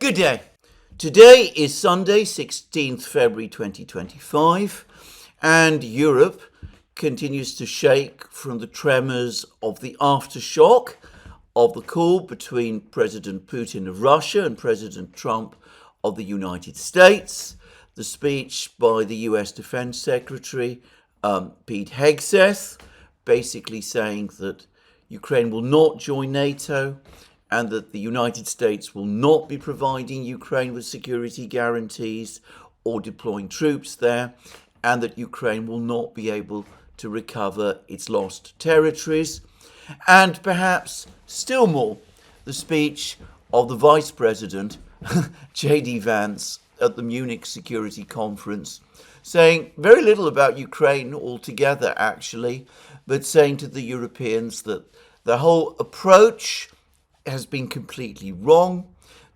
Good day. Today is Sunday, 16th February 2025, and Europe continues to shake from the tremors of the aftershock of the call between President Putin of Russia and President Trump of the United States, the speech by the US Defense Secretary, Pete Hegseth, basically saying that Ukraine will not join NATO and that the United States will not be providing Ukraine with security guarantees or deploying troops there, and that Ukraine will not be able to recover its lost territories. And perhaps still more, the speech of the Vice President, J.D. Vance, at the Munich Security Conference, saying very little about Ukraine altogether, actually, but saying to the Europeans that the whole approach has been completely wrong,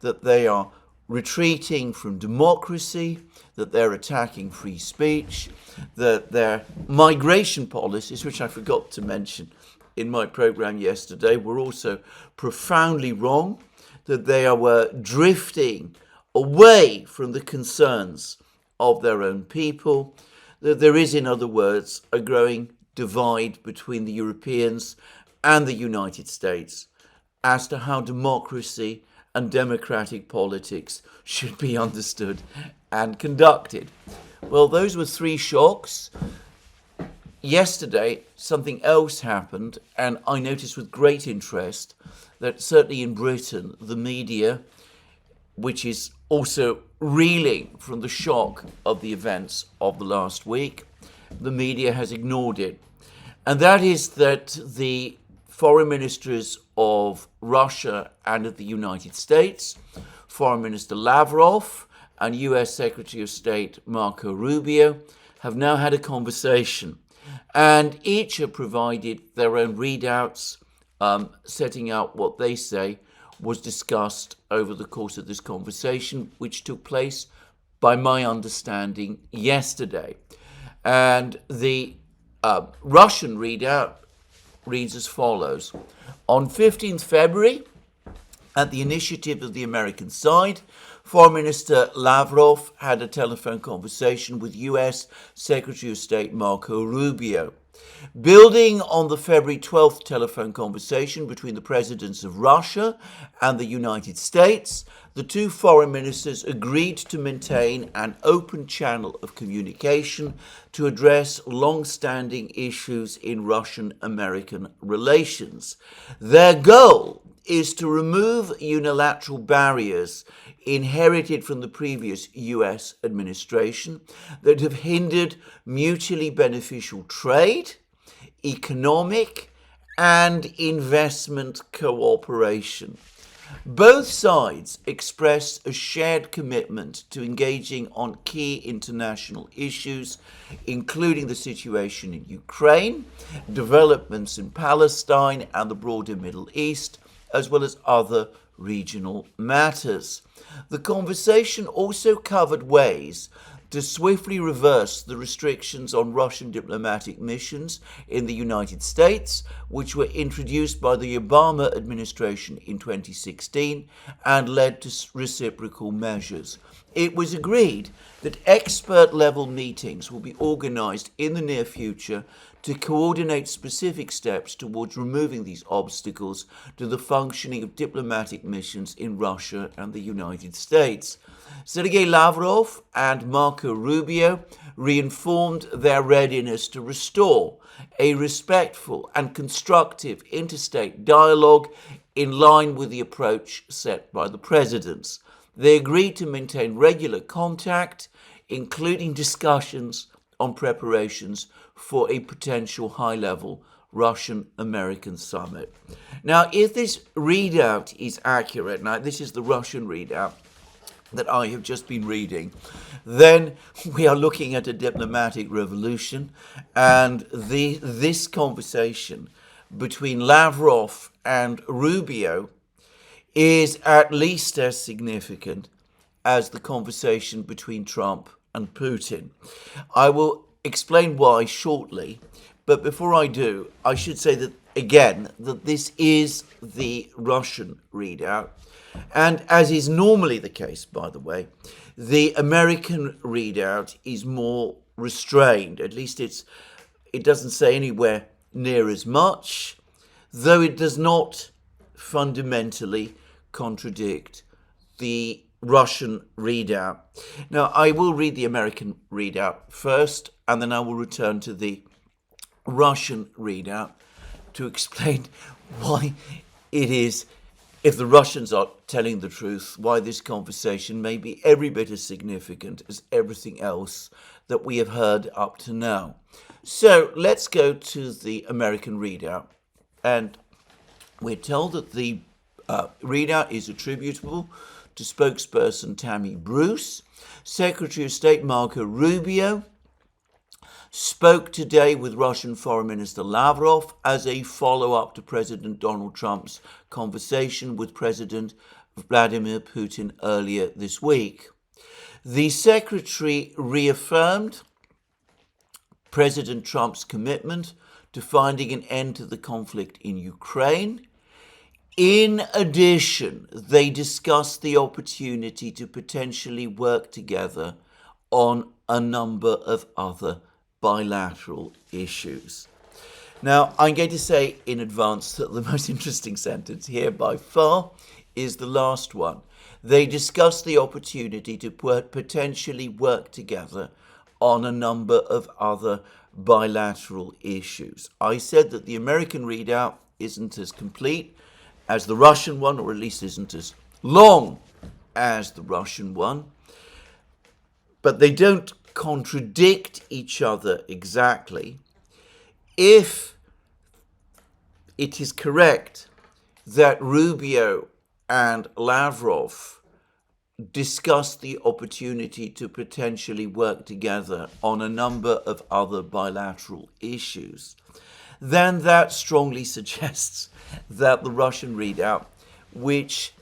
that they are retreating from democracy, that they're attacking free speech, that their migration policies, which I forgot to mention in my program yesterday, were also profoundly wrong, that they were drifting away from the concerns of their own people, that there is, in other words, a growing divide between the Europeans and the United States as to how democracy and democratic politics should be understood and conducted. Well, those were three shocks. Yesterday, something else happened, and I noticed with great interest that certainly in Britain, the media, which is also reeling from the shock of the events of the last week, the media has ignored it. And that is that the foreign ministers of Russia and of the United States, Foreign Minister Lavrov and US Secretary of State Marco Rubio, have now had a conversation, and each have provided their own readouts, setting out what they say was discussed over the course of this conversation, which took place, by my understanding, yesterday. And the Russian readout reads as follows. On 15th February, at the initiative of the American side, Foreign Minister Lavrov had a telephone conversation with US Secretary of State Marco Rubio. Building on the February 12th telephone conversation between the presidents of Russia and the United States, the two foreign ministers agreed to maintain an open channel of communication to address long-standing issues in Russian-American relations. Their goal is to remove unilateral barriers inherited from the previous US administration that have hindered mutually beneficial trade, economic, and investment cooperation. Both sides expressed a shared commitment to engaging on key international issues, including the situation in Ukraine, developments in Palestine and the broader Middle East, as well as other regional matters. The conversation also covered ways to swiftly reverse the restrictions on Russian diplomatic missions in the United States, which were introduced by the Obama administration in 2016 and led to reciprocal measures. It was agreed that expert-level meetings will be organized in the near future to coordinate specific steps towards removing these obstacles to the functioning of diplomatic missions in Russia and the United States. Sergei Lavrov and Marco Rubio reinformed their readiness to restore a respectful and constructive interstate dialogue in line with the approach set by the presidents. They agreed to maintain regular contact, including discussions on preparations for a potential high-level Russian-American summit. Now, if this readout is accurate, now this is the Russian readout that I have just been reading, then we are looking at a diplomatic revolution, and this conversation between Lavrov and Rubio is at least as significant as the conversation between Trump and Putin. I will explain why shortly, but before I do, I should say that, again, that this is the Russian readout. And as is normally the case, by the way, the American readout is more restrained. At least it doesn't say anywhere near as much, though it does not fundamentally contradict the Russian readout. Now, I will read the American readout first, and then I will return to the Russian readout to explain why it is, if the Russians are telling the truth, why this conversation may be every bit as significant as everything else that we have heard up to now. So let's go to the American readout. And we're told that the readout is attributable to spokesperson Tammy Bruce. Secretary of State Marco Rubio spoke today with Russian Foreign Minister Lavrov as a follow-up to President Donald Trump's conversation with President Vladimir Putin earlier this week. The secretary reaffirmed President Trump's commitment to finding an end to the conflict in Ukraine. In addition, they discussed the opportunity to potentially work together on a number of other bilateral issues. Now, I'm going to say in advance that the most interesting sentence here by far is the last one. They discussed the opportunity to potentially work together on a number of other bilateral issues. I said that the American readout isn't as complete as the Russian one, or at least isn't as long as the Russian one, but they don't contradict each other exactly. If it is correct that Rubio and Lavrov discussed the opportunity to potentially work together on a number of other bilateral issues, then that strongly suggests that the Russian readout, which,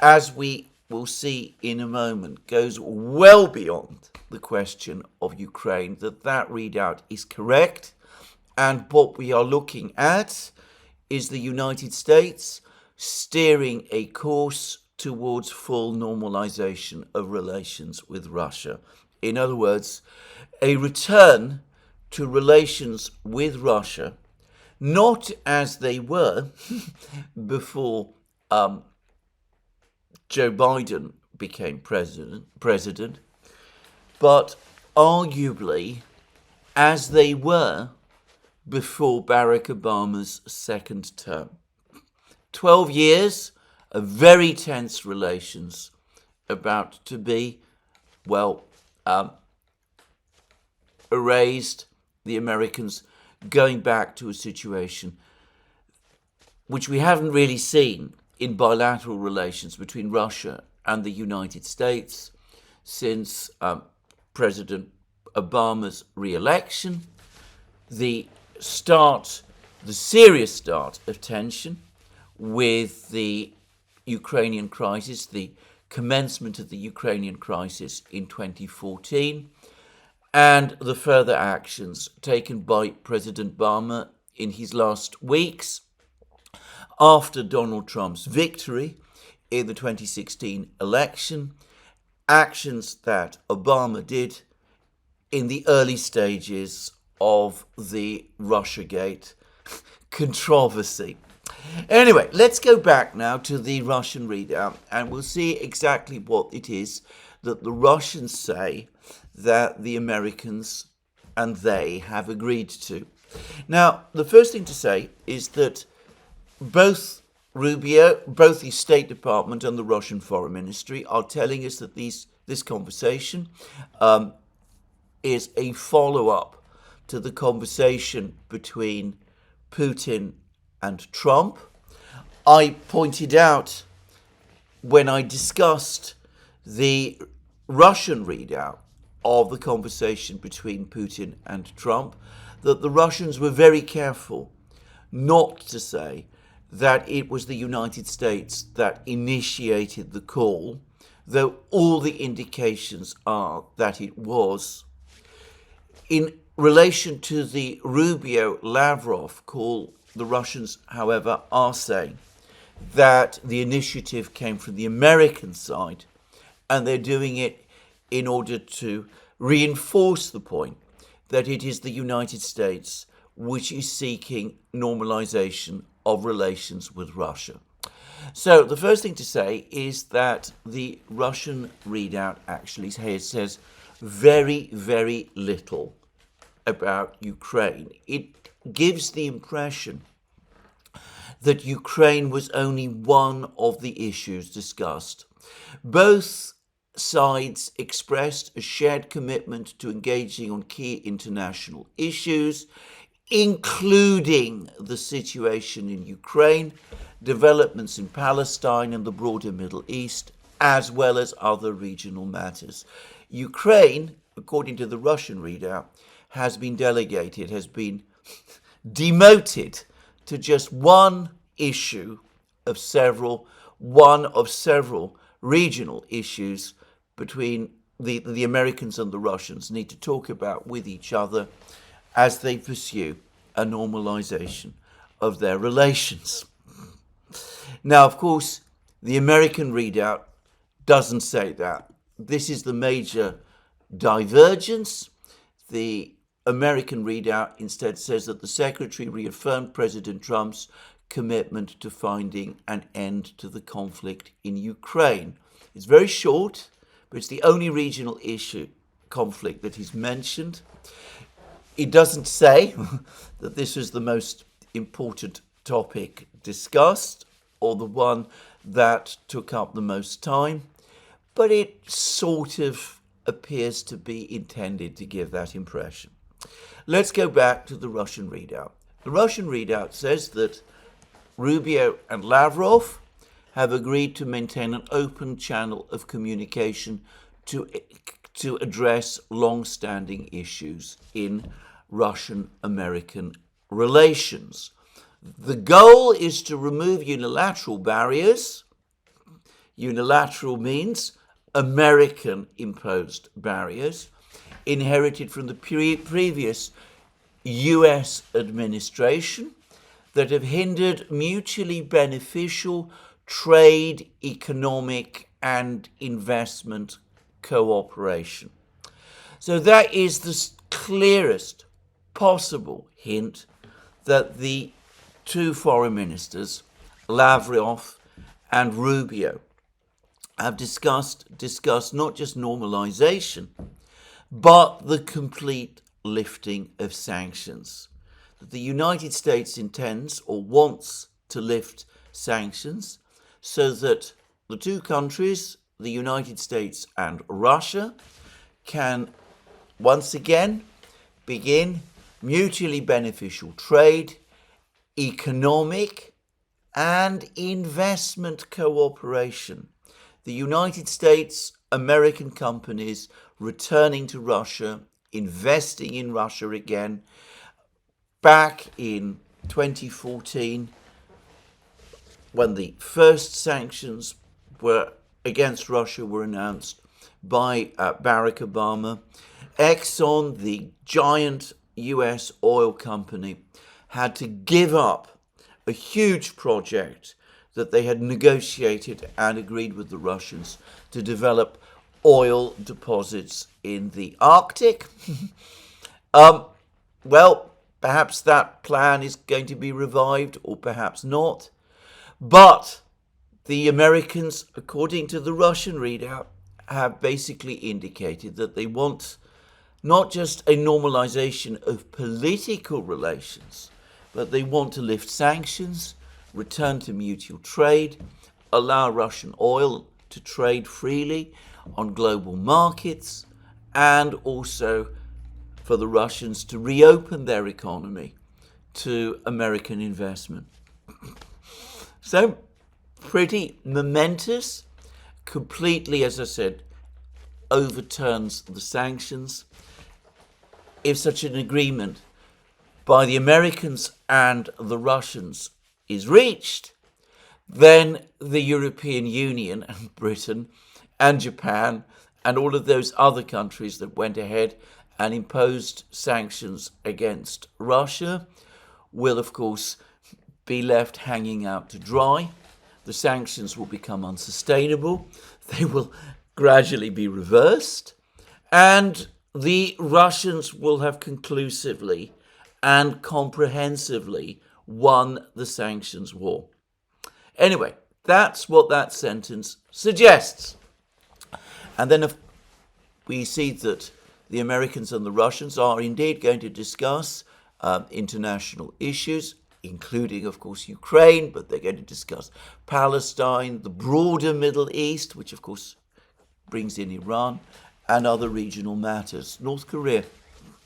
as we will see in a moment, goes well beyond the question of Ukraine, that readout is correct. And what we are looking at is the United States steering a course towards full normalization of relations with Russia. In other words, a return to relations with Russia, not as they were before Joe Biden became president, but arguably as they were before Barack Obama's second term. 12 years of very tense relations about to be, erased. The Americans going back to a situation which we haven't really seen in bilateral relations between Russia and the United States since President Obama's re-election. The serious start of tension with the Ukrainian crisis, the commencement of the Ukrainian crisis in 2014, and the further actions taken by President Obama in his last weeks after Donald Trump's victory in the 2016 election, actions that Obama did in the early stages of the Russiagate controversy. Anyway, let's go back now to the Russian readout, and we'll see exactly what it is that the Russians say that the Americans and they have agreed to. Now, the first thing to say is that both the State Department and the Russian Foreign Ministry are telling us that this conversation is a follow-up to the conversation between Putin and Trump. I pointed out when I discussed the Russian readout of the conversation between Putin and Trump that the Russians were very careful not to say that it was the United States that initiated the call, though all the indications are that it was. In relation to the Rubio-Lavrov call, the Russians, however, are saying that the initiative came from the American side, and they're doing it in order to reinforce the point that it is the United States which is seeking normalization of relations with Russia. So the first thing to say is that the Russian readout actually says very, very little about Ukraine. It gives the impression that Ukraine was only one of the issues discussed. Both sides expressed a shared commitment to engaging on key international issues, including the situation in Ukraine, developments in Palestine and the broader Middle East, as well as other regional matters. Ukraine, according to the Russian readout, has been delegated, has been demoted to just one issue of several, one of several regional issues between the Americans and the Russians need to talk about with each other as they pursue a normalization of their relations. Now, of course, the American readout doesn't say that. This is the major divergence. The American readout instead says that the Secretary reaffirmed President Trump's commitment to finding an end to the conflict in Ukraine. It's very short, but it's the only regional conflict that is mentioned. It doesn't say that this was the most important topic discussed or the one that took up the most time, but it sort of appears to be intended to give that impression. Let's go back to the Russian readout. The Russian readout says that Rubio and Lavrov have agreed to maintain an open channel of communication to address long-standing issues in Russian-American relations. The goal is to remove unilateral barriers. Unilateral means American-imposed barriers inherited from the previous US administration that have hindered mutually beneficial trade, economic, and investment cooperation. So that is the clearest possible hint that the two foreign ministers, Lavrov and Rubio, have discussed not just normalization, but the complete lifting of sanctions. That the United States intends or wants to lift sanctions so that the two countries, the United States and Russia, can once again begin mutually beneficial trade, economic and investment cooperation. The United States, American companies returning to Russia, investing in Russia again. Back in 2014, when the first sanctions against Russia were announced by Barack Obama, Exxon, the giant US oil company, had to give up a huge project that they had negotiated and agreed with the Russians to develop oil deposits in the Arctic. Well, perhaps that plan is going to be revived or perhaps not. But the Americans, according to the Russian readout, have basically indicated that they want not just a normalization of political relations, but they want to lift sanctions, return to mutual trade, allow Russian oil to trade freely on global markets, and also for the Russians to reopen their economy to American investment. So, pretty momentous, completely, as I said, overturns the sanctions. If such an agreement by the Americans and the Russians is reached, then the European Union and Britain and Japan and all of those other countries that went ahead and imposed sanctions against Russia will, of course, be left hanging out to dry. the sanctions will become unsustainable, they will gradually be reversed, and the Russians will have conclusively and comprehensively won the sanctions war. Anyway, that's what that sentence suggests. And then we see that the Americans and the Russians are indeed going to discuss international issues, including, of course, Ukraine, but they're going to discuss Palestine, the broader Middle East, which, of course, brings in Iran, and other regional matters. North Korea,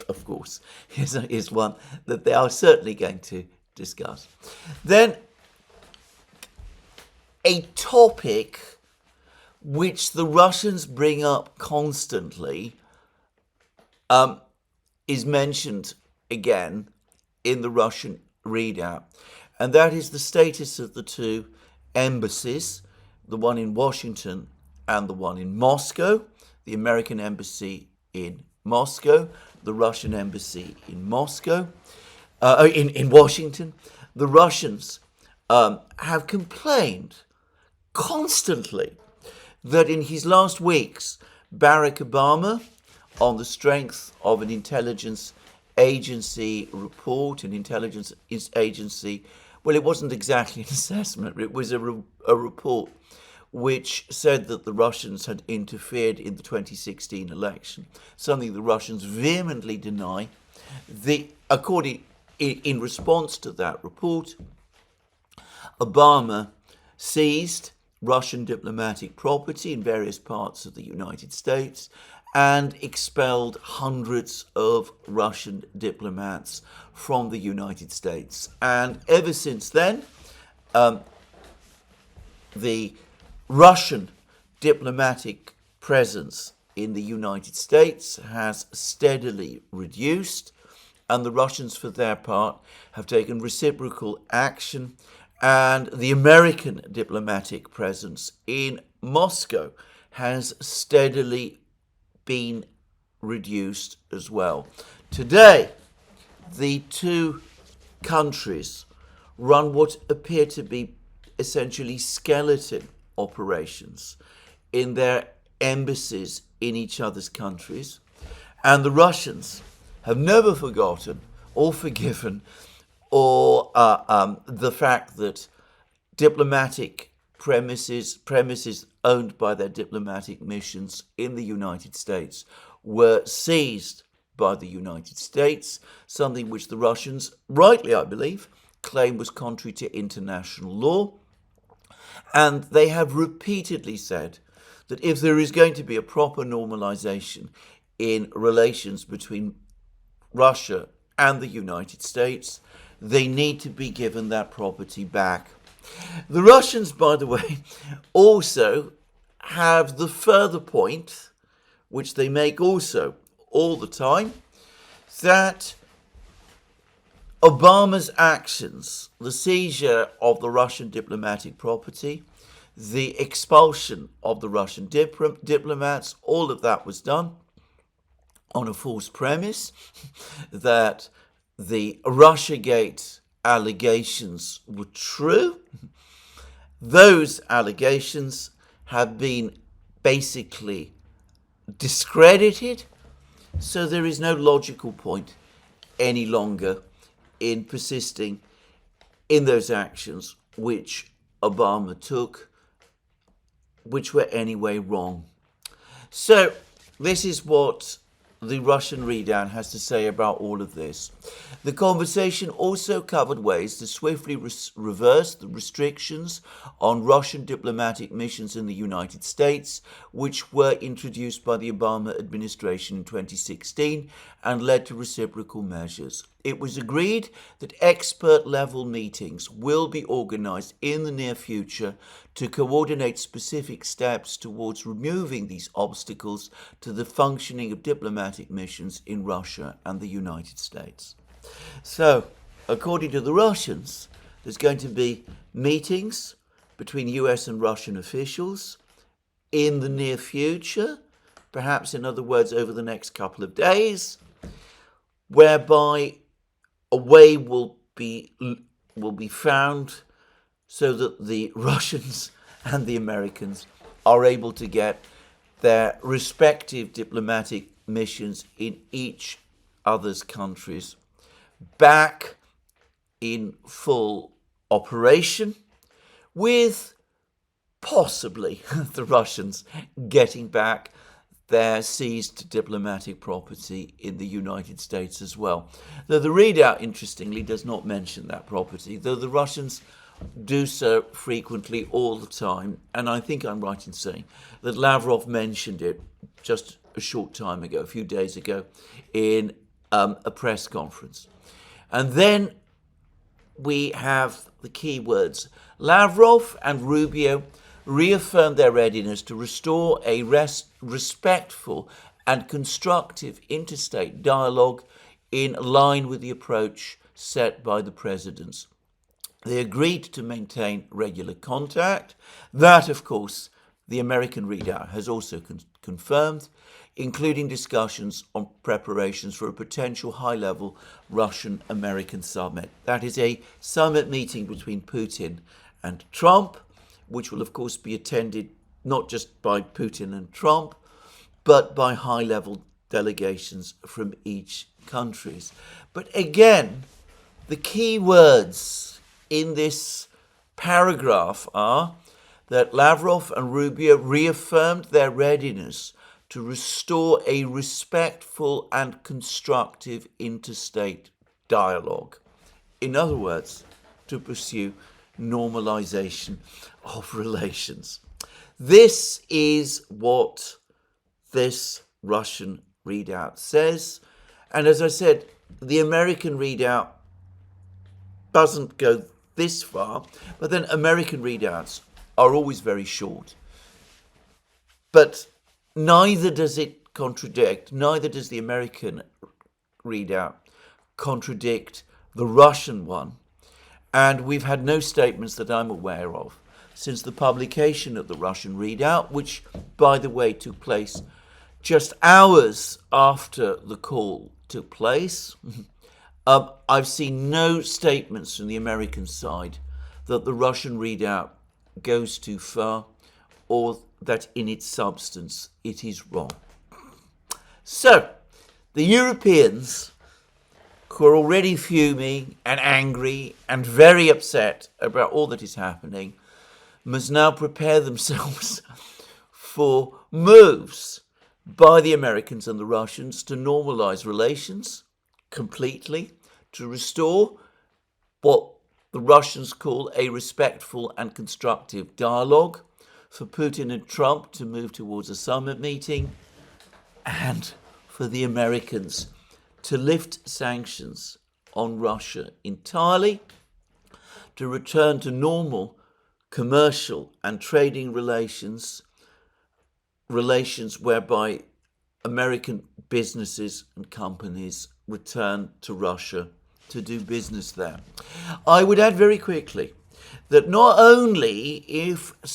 of course, is one that they are certainly going to discuss. Then, a topic which the Russians bring up constantly is mentioned again in the Russian readout, and that is the status of the two embassies, the one in Washington and the one in Moscow, the American embassy in Moscow, the Russian embassy in Moscow, in Washington. The Russians have complained constantly that in his last weeks, Barack Obama, on the strength of an intelligence agency report, an intelligence agency, well, it wasn't exactly an assessment, it was a report which said that the Russians had interfered in the 2016 election, something the Russians vehemently deny. In response to that report, Obama seized Russian diplomatic property in various parts of the United States and expelled hundreds of Russian diplomats from the United States. And ever since then, the Russian diplomatic presence in the United States has steadily reduced, and the Russians, for their part, have taken reciprocal action, and the American diplomatic presence in Moscow has steadily been reduced as well. Today, the two countries run what appear to be essentially skeleton operations in their embassies in each other's countries, and the Russians have never forgotten or forgiven or the fact that diplomatic premises owned by their diplomatic missions in the United States were seized by the United States, something which the Russians, rightly I believe, claim was contrary to international law. And they have repeatedly said that if there is going to be a proper normalization in relations between Russia and the United States, they need to be given that property back. The Russians, by the way, also have the further point, which they make also all the time, that Obama's actions, the seizure of the Russian diplomatic property, the expulsion of the Russian diplomats, all of that was done on a false premise that the Russiagate allegations were true. Those allegations have been basically discredited, so there is no logical point any longer in persisting in those actions which Obama took, which were anyway wrong. So this is what the Russian readout has to say about all of this. The conversation also covered ways to swiftly reverse the restrictions on Russian diplomatic missions in the United States, which were introduced by the Obama administration in 2016 and led to reciprocal measures. It was agreed that expert-level meetings will be organized in the near future to coordinate specific steps towards removing these obstacles to the functioning of diplomatic missions in Russia and the United States. So, according to the Russians, there's going to be meetings between US and Russian officials in the near future, perhaps in other words over the next couple of days, whereby a way will be found so that the Russians and the Americans are able to get their respective diplomatic missions in each other's countries back in full operation, with possibly the Russians getting back their seized diplomatic property in the United States as well. Though the readout, interestingly, does not mention that property, though the Russians do so frequently all the time, and I think I'm right in saying that Lavrov mentioned it just a short time ago, a few days ago, in a press conference. And then we have the key words. Lavrov and Rubio reaffirmed their readiness to restore a respectful and constructive interstate dialogue in line with the approach set by the presidents. They agreed to maintain regular contact. That, of course, the American readout has also confirmed, including discussions on preparations for a potential high-level Russian-American summit. That is a summit meeting between Putin and Trump, which will, of course, be attended not just by Putin and Trump, but by high-level delegations from each countries. But again, the key words in this paragraph are that Lavrov and Rubio reaffirmed their readiness to restore a respectful and constructive interstate dialogue. In other words, to pursue normalization of relations. This is what this Russian readout says. And as I said, the American readout doesn't go this far, but then American readouts are always very short. But neither does it contradict, neither does the American readout contradict the Russian one. And we've had no statements that I'm aware of since the publication of the Russian readout, which, by the way, took place just hours after the call took place. I've seen no statements from the American side that the Russian readout goes too far or that in its substance it is wrong. So, the Europeans, who are already fuming and angry and very upset about all that is happening, must now prepare themselves for moves by the Americans and the Russians to normalize relations completely, to restore what the Russians call a respectful and constructive dialogue, for Putin and Trump to move towards a summit meeting, and for the Americans to lift sanctions on Russia entirely, to return to normal commercial and trading relations whereby American businesses and companies return to Russia to do business there. I would add very quickly that not only if the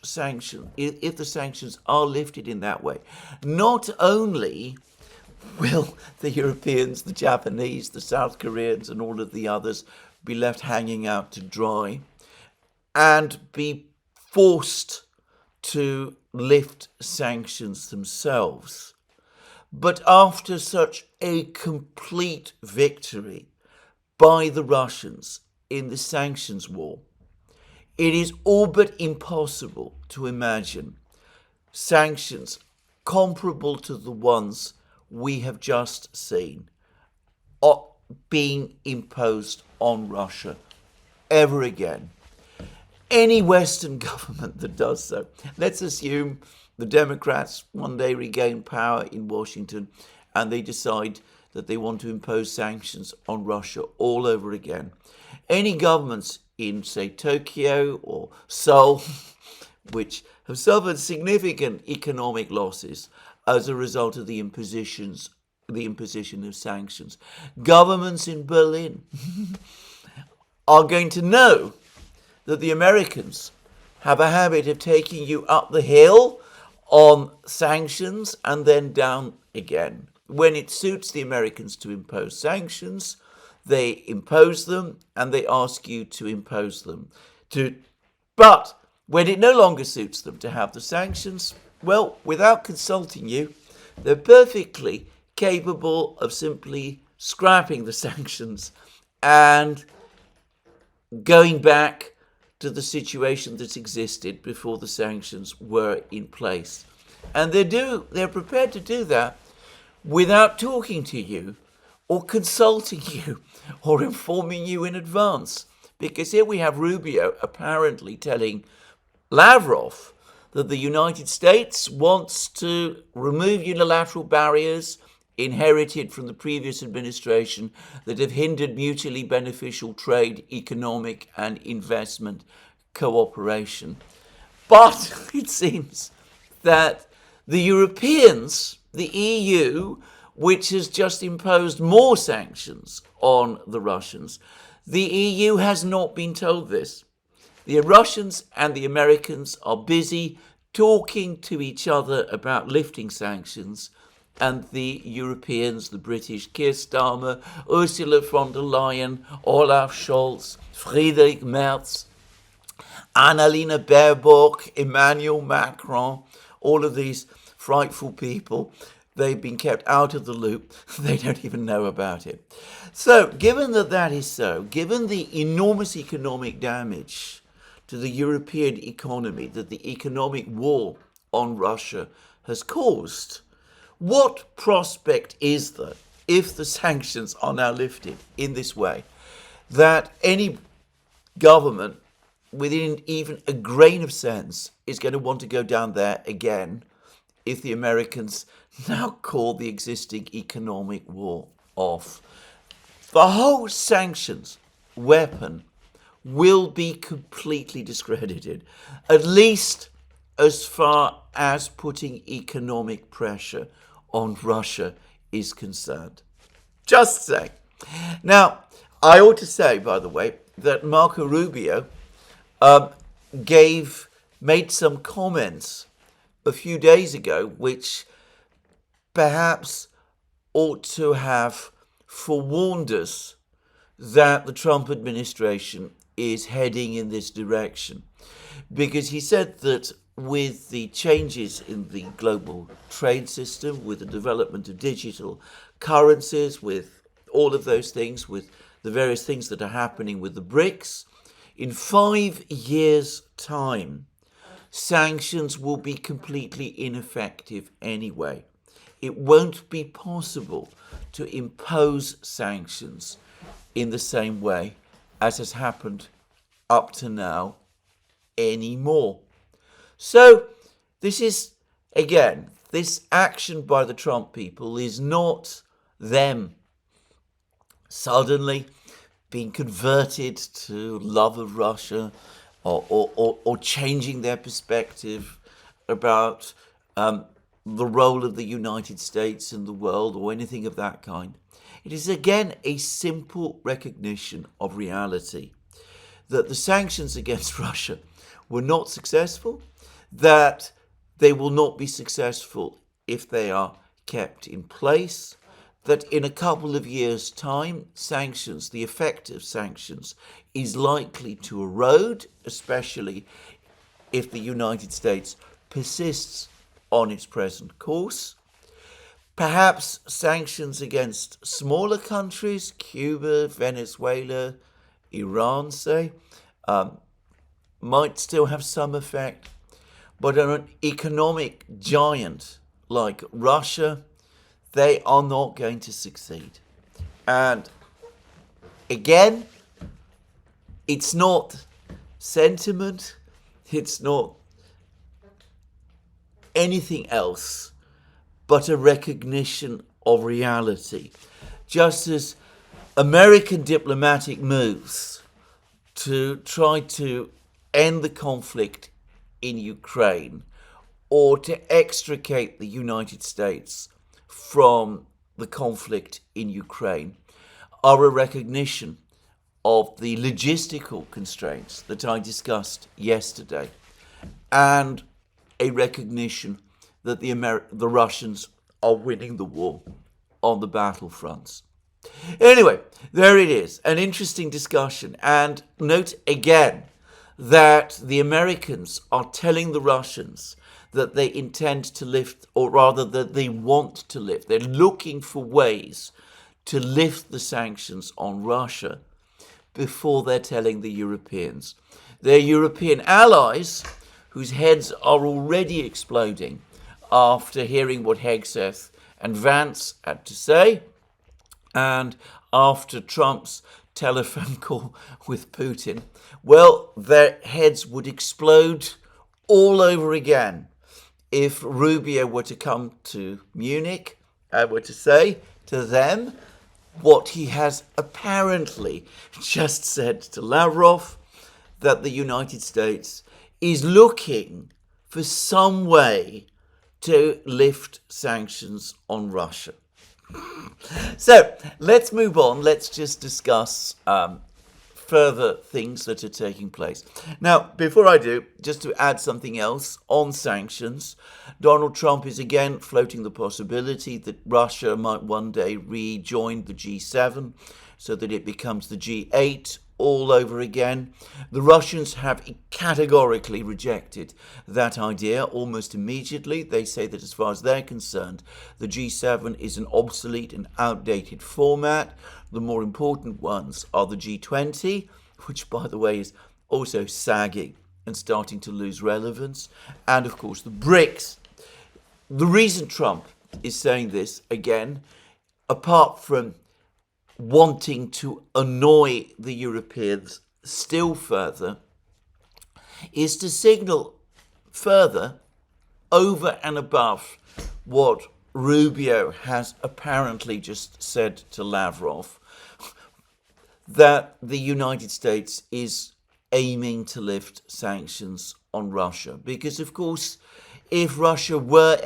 sanctions are lifted in that way, not only will the Europeans, the Japanese, the South Koreans and all of the others be left hanging out to dry and be forced to lift sanctions themselves, but after such a complete victory by the Russians in the sanctions war, it is all but impossible to imagine sanctions comparable to the ones we have just seen being imposed on Russia ever again. Any Western government that does so, let's assume the Democrats one day regain power in Washington and they decide that they want to impose sanctions on Russia all over again. Any governments in, say, Tokyo or Seoul, which have suffered significant economic losses as a result of the imposition of sanctions, governments in Berlin are going to know that the Americans have a habit of taking you up the hill on sanctions and then down again. When it suits the Americans to impose sanctions, they impose them and they ask you to impose them. But when it no longer suits them to have the sanctions, well, without consulting you, they're perfectly capable of simply scrapping the sanctions and going back to the situation that existed before the sanctions were in place. And they're prepared to do that without talking to you or consulting you or informing you in advance. Because here we have Rubio apparently telling Lavrov that the United States wants to remove unilateral barriers inherited from the previous administration that have hindered mutually beneficial trade, economic and investment cooperation. But it seems that the Europeans, the EU, which has just imposed more sanctions on the Russians, the EU has not been told this. The Russians and the Americans are busy talking to each other about lifting sanctions, and the Europeans, the British, Keir Starmer, Ursula von der Leyen, Olaf Scholz, Friedrich Merz, Annalena Baerbock, Emmanuel Macron, all of these frightful people, they've been kept out of the loop. They don't even know about it. So, given that that is so, given the enormous economic damage to the European economy that the economic war on Russia has caused, what prospect is there, if the sanctions are now lifted in this way, that any government within even a grain of sense is going to want to go down there again if the Americans now call the existing economic war off? The whole sanctions weapon will be completely discredited, at least as far as putting economic pressure on Russia is concerned. Just say. Now, I ought to say, by the way, that Marco Rubio made some comments a few days ago which perhaps ought to have forewarned us that the Trump administration is heading in this direction. Because he said that with the changes in the global trade system, with the development of digital currencies, with all of those things, with the various things that are happening with the BRICS, in 5 years' time, sanctions will be completely ineffective anyway. It won't be possible to impose sanctions in the same way as has happened up to now anymore. So this is, again, this action by the Trump people is not them suddenly being converted to love of Russia or changing their perspective about the role of the United States in the world or anything of that kind. It is again a simple recognition of reality that the sanctions against Russia were not successful, that they will not be successful if they are kept in place, that in a couple of years' time, sanctions, the effect of sanctions, is likely to erode, especially if the United States persists on its present course. Perhaps sanctions against smaller countries, Cuba, Venezuela, Iran, say, might still have some effect. But on an economic giant like Russia, they are not going to succeed. And again, it's not sentiment, it's not anything else but a recognition of reality. Just as American diplomatic moves to try to end the conflict in Ukraine or to extricate the United States from the conflict in Ukraine are a recognition of the logistical constraints that I discussed yesterday, and a recognition that the Russians are winning the war on the battlefronts. Anyway, there it is, an interesting discussion. And note again that the Americans are telling the Russians that they intend to lift, or rather that they want to lift. They're looking for ways to lift the sanctions on Russia before they're telling the Europeans. Their European allies, whose heads are already exploding after hearing what Hegseth and Vance had to say, and after Trump's telephone call with Putin, well, their heads would explode all over again if Rubio were to come to Munich and were to say to them what he has apparently just said to Lavrov, that the United States is looking for some way to lift sanctions on Russia. So let's move on. Let's just discuss further things that are taking place. Now, before I do, just to add something else on sanctions, Donald Trump is again floating the possibility that Russia might one day rejoin the G7 so that it becomes the G8 all over again. The Russians have categorically rejected that idea almost immediately. They say that as far as they're concerned, the G7 is an obsolete and outdated format. The more important ones are the G20, which, by the way, is also sagging and starting to lose relevance, and, of course, the BRICS. The reason Trump is saying this, again, apart from wanting to annoy the Europeans still further, is to signal further, over and above what Rubio has apparently just said to Lavrov, that the United States is aiming to lift sanctions on Russia. Because, of course, if Russia were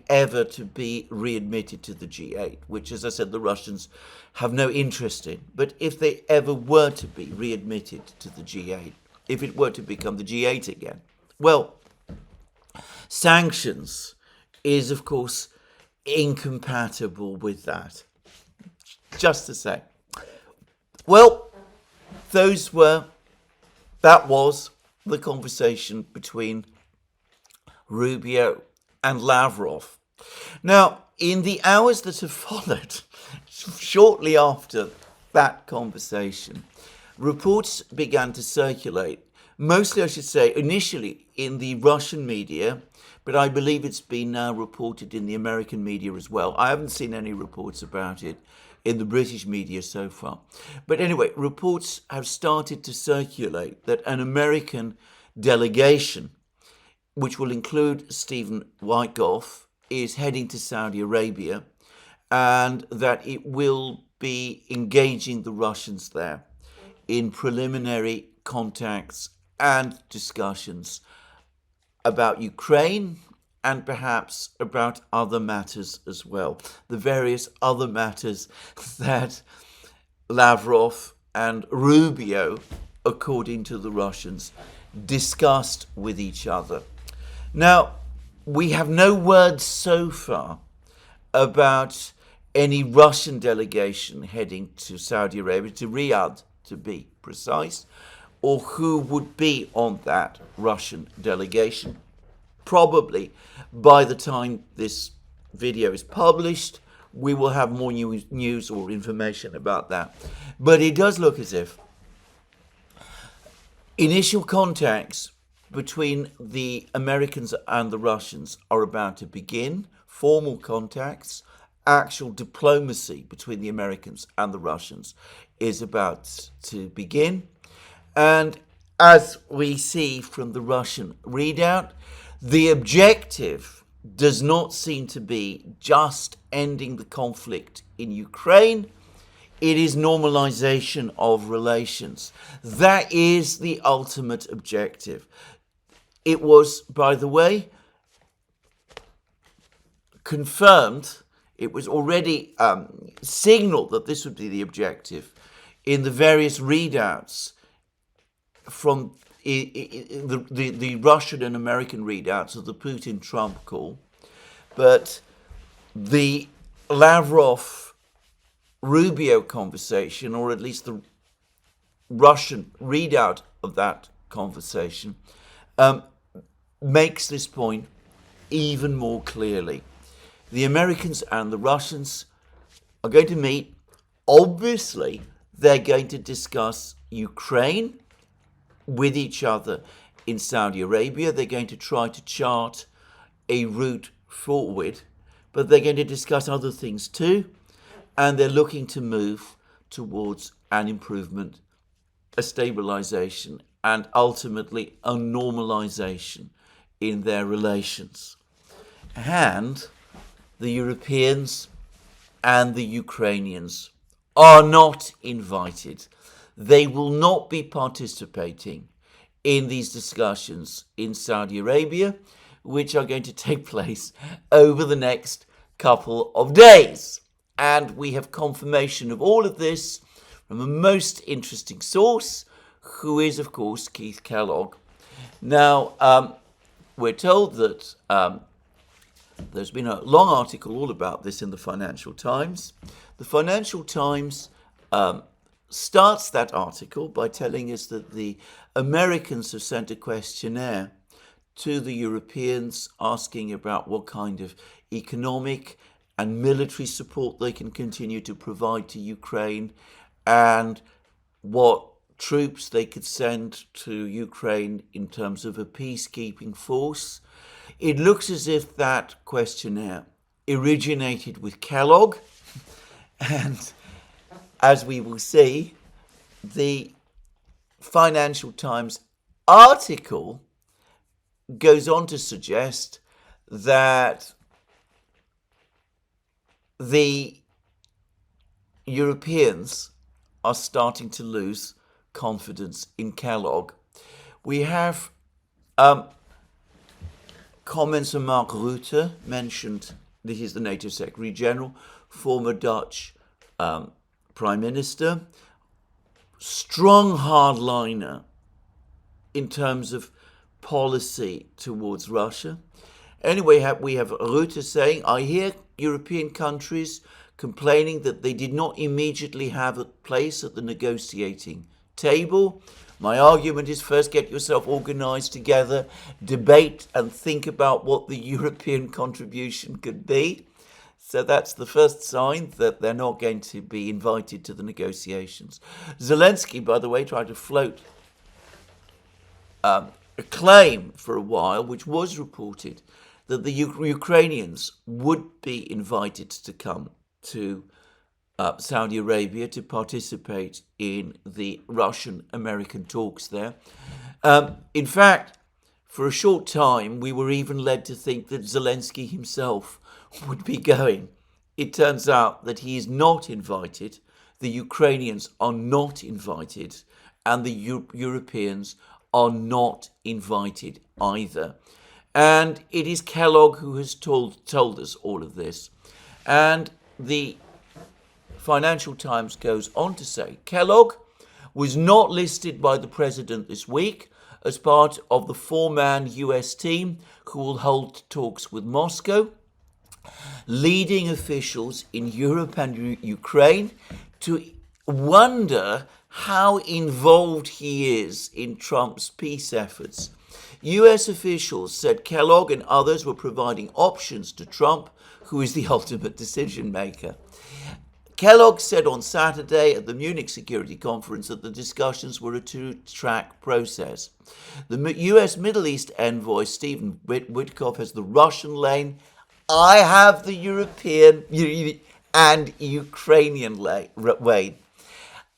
ever to be readmitted to the G8, which, as I said, the Russians have no interest in, but if they ever were to be readmitted to the G8, if it were to become the G8 again, well, sanctions is, of course, incompatible with that. Just to say. Well, that was the conversation between Rubio and Lavrov. Now, in the hours that have followed, shortly after that conversation, reports began to circulate, mostly, I should say, initially in the Russian media, but I believe it's been now reported in the American media as well. I haven't seen any reports about it in the British media so far. But anyway, reports have started to circulate that an American delegation, which will include Stephen Witkoff, is heading to Saudi Arabia, and that it will be engaging the Russians there in preliminary contacts and discussions about Ukraine and perhaps about other matters as well. The various other matters that Lavrov and Rubio, according to the Russians, discussed with each other. Now, we have no word so far about any Russian delegation heading to Saudi Arabia, to Riyadh to be precise, or who would be on that Russian delegation. Probably by the time this video is published, we will have more news or information about that. But it does look as if initial contacts between the Americans and the Russians are about to begin, formal contacts, actual diplomacy between the Americans and the Russians is about to begin. And as we see from the Russian readout, the objective does not seem to be just ending the conflict in Ukraine. It is normalization of relations. That is the ultimate objective. It was, by the way, confirmed, it was already signaled that this would be the objective in the various readouts from the Russian and American readouts of the Putin-Trump call. But the Lavrov-Rubio conversation, or at least the Russian readout of that conversation, makes this point even more clearly. The Americans and the Russians are going to meet. Obviously, they're going to discuss Ukraine with each other in Saudi Arabia. They're going to try to chart a route forward, but they're going to discuss other things too, and they're looking to move towards an improvement, a stabilization, and ultimately a normalization in their relations. And the Europeans and the Ukrainians are not invited. They will not be participating in these discussions in Saudi Arabia, which are going to take place over the next couple of days. And we have confirmation of all of this from a most interesting source, who is, of course, Keith Kellogg. Now, we're told that there's been a long article all about this in the Financial Times. The Financial Times starts that article by telling us that the Americans have sent a questionnaire to the Europeans asking about what kind of economic and military support they can continue to provide to Ukraine and what troops they could send to Ukraine in terms of a peacekeeping force. It looks as if that questionnaire originated with Kellogg, and as we will see, the Financial Times article goes on to suggest that the Europeans are starting to lose confidence in Kellogg. We have comments from Mark Rutte, mentioned, this is the NATO Secretary General, former Dutch Prime Minister, strong hardliner in terms of policy towards Russia. Anyway, we have Rutte saying, I hear European countries complaining that they did not immediately have a place at the negotiating table. My argument is first get yourself organized together, debate and think about what the European contribution could be. So that's the first sign that they're not going to be invited to the negotiations. Zelenskyy, by the way, tried to float a claim for a while, which was reported, that the Ukrainians would be invited to come to Saudi Arabia to participate in the Russian-American talks there. In fact, for a short time, we were even led to think that Zelenskyy himself would be going. It turns out that he is not invited, the Ukrainians are not invited, and the Europeans are not invited either. And it is Kellogg who has told us all of this. And the Financial Times goes on to say, Kellogg was not listed by the president this week as part of the four-man US team who will hold talks with Moscow, leading officials in Europe and Ukraine to wonder how involved he is in Trump's peace efforts. US officials said Kellogg and others were providing options to Trump, who is the ultimate decision maker. Kellogg said on Saturday at the Munich Security Conference that the discussions were a two-track process. The US Middle East envoy, Stephen Witkoff, has the Russian lane. I have the European and Ukrainian lane.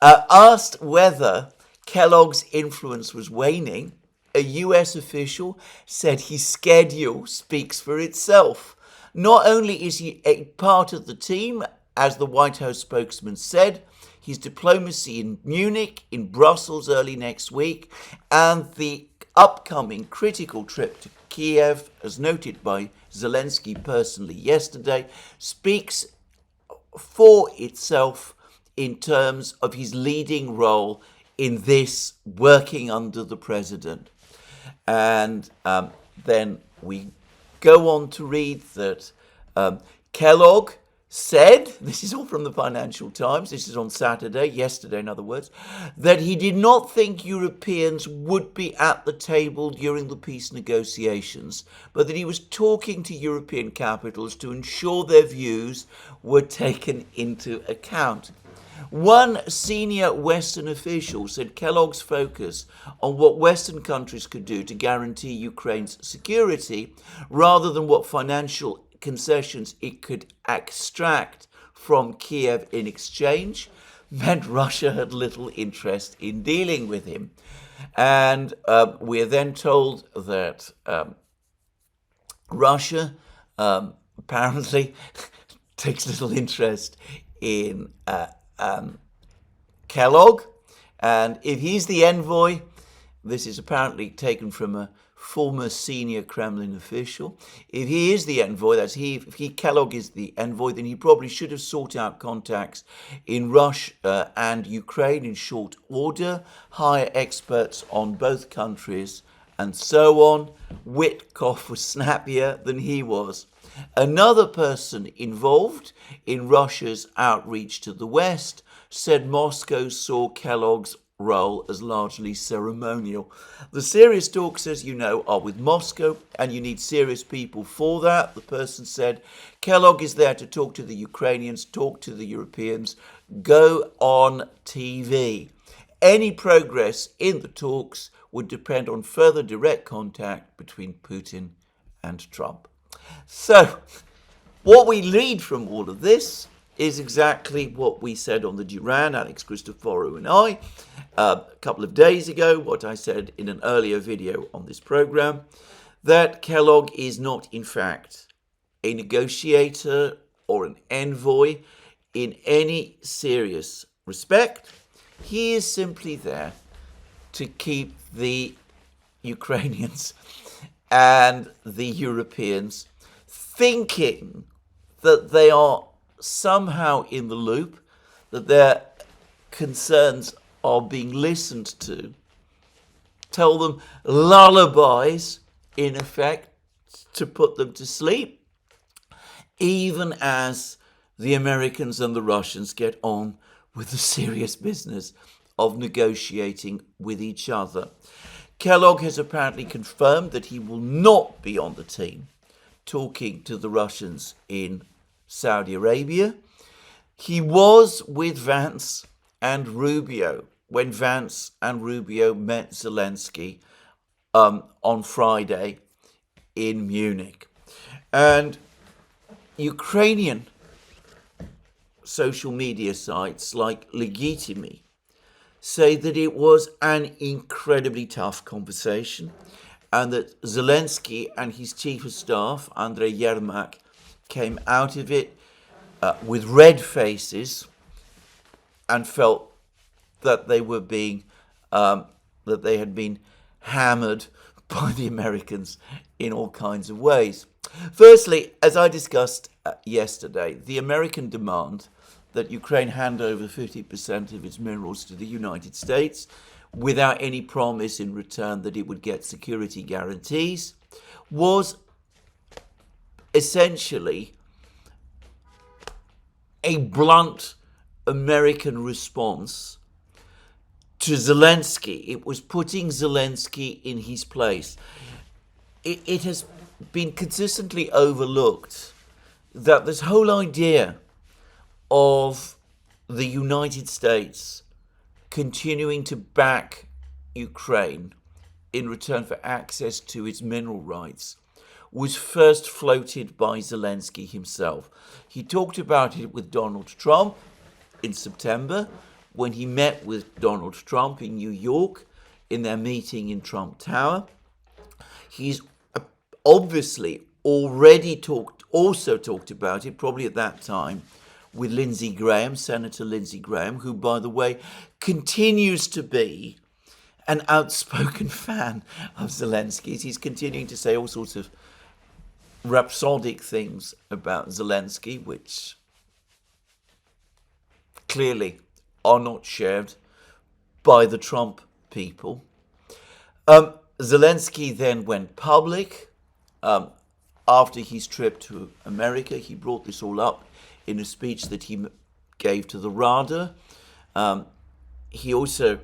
Asked whether Kellogg's influence was waning, a US official said his schedule speaks for itself. Not only is he a part of the team, as the White House spokesman said, his diplomacy in Munich, in Brussels early next week, and the upcoming critical trip to Kiev, as noted by Zelenskyy personally yesterday, speaks for itself in terms of his leading role in this working under the president. And then we go on to read that Kellogg said, this is all from the Financial Times, this is on Saturday, yesterday in other words, that he did not think Europeans would be at the table during the peace negotiations, but that he was talking to European capitals to ensure their views were taken into account. One senior Western official said Kellogg's focus on what Western countries could do to guarantee Ukraine's security, rather than what financial concessions it could extract from Kiev in exchange, meant Russia had little interest in dealing with him. And we're then told that Russia apparently takes little interest in Kellogg, and if he's the envoy, this is apparently taken from a former senior Kremlin official. If he is the envoy, if Kellogg is the envoy, then he probably should have sought out contacts in Russia and Ukraine in short order, hire experts on both countries, and so on. Witkoff was snappier than he was. Another person involved in Russia's outreach to the West said Moscow saw Kellogg's role as largely ceremonial. The serious talks, as you know, are with Moscow, and you need serious people for that. The person said Kellogg is there to talk to the Ukrainians, talk to the Europeans, go on TV. Any progress in the talks would depend on further direct contact between Putin and Trump. So, what we read from all of this is exactly what we said on the Duran, Alex Christoforou and I, a couple of days ago, what I said in an earlier video on this program, that Kellogg is not, in fact, a negotiator or an envoy in any serious respect. He is simply there to keep the Ukrainians and the Europeans thinking that they are somehow in the loop, that their concerns are being listened to, tell them lullabies, in effect, to put them to sleep, even as the Americans and the Russians get on with the serious business of negotiating with each other. Kellogg has apparently confirmed that he will not be on the team talking to the Russians in Saudi Arabia. He was with Vance and Rubio when Vance and Rubio met Zelenskyy on Friday in Munich. And Ukrainian social media sites like Legitimy say that it was an incredibly tough conversation, and that Zelenskyy and his chief of staff, Andrei Yermak, came out of it with red faces and felt that they were being, that they had been hammered by the Americans in all kinds of ways. Firstly, as I discussed yesterday, the American demand that Ukraine hand over 50% of its minerals to the United States without any promise in return that it would get security guarantees was essentially a blunt American response to Zelenskyy. It was putting Zelenskyy in his place. It has been consistently overlooked that this whole idea of the United States continuing to back Ukraine in return for access to its mineral rights was first floated by Zelenskyy himself. He talked about it with Donald Trump in September when he met with Donald Trump in New York in their meeting in Trump Tower. He's obviously already also talked about it, probably at that time, with Lindsey Graham, Senator Lindsey Graham, who, by the way, continues to be an outspoken fan of Zelensky's. He's continuing to say all sorts of rhapsodic things about Zelenskyy, which clearly are not shared by the Trump people. Zelenskyy then went public after his trip to America. He brought this all up in a speech that he gave to the Rada. He also,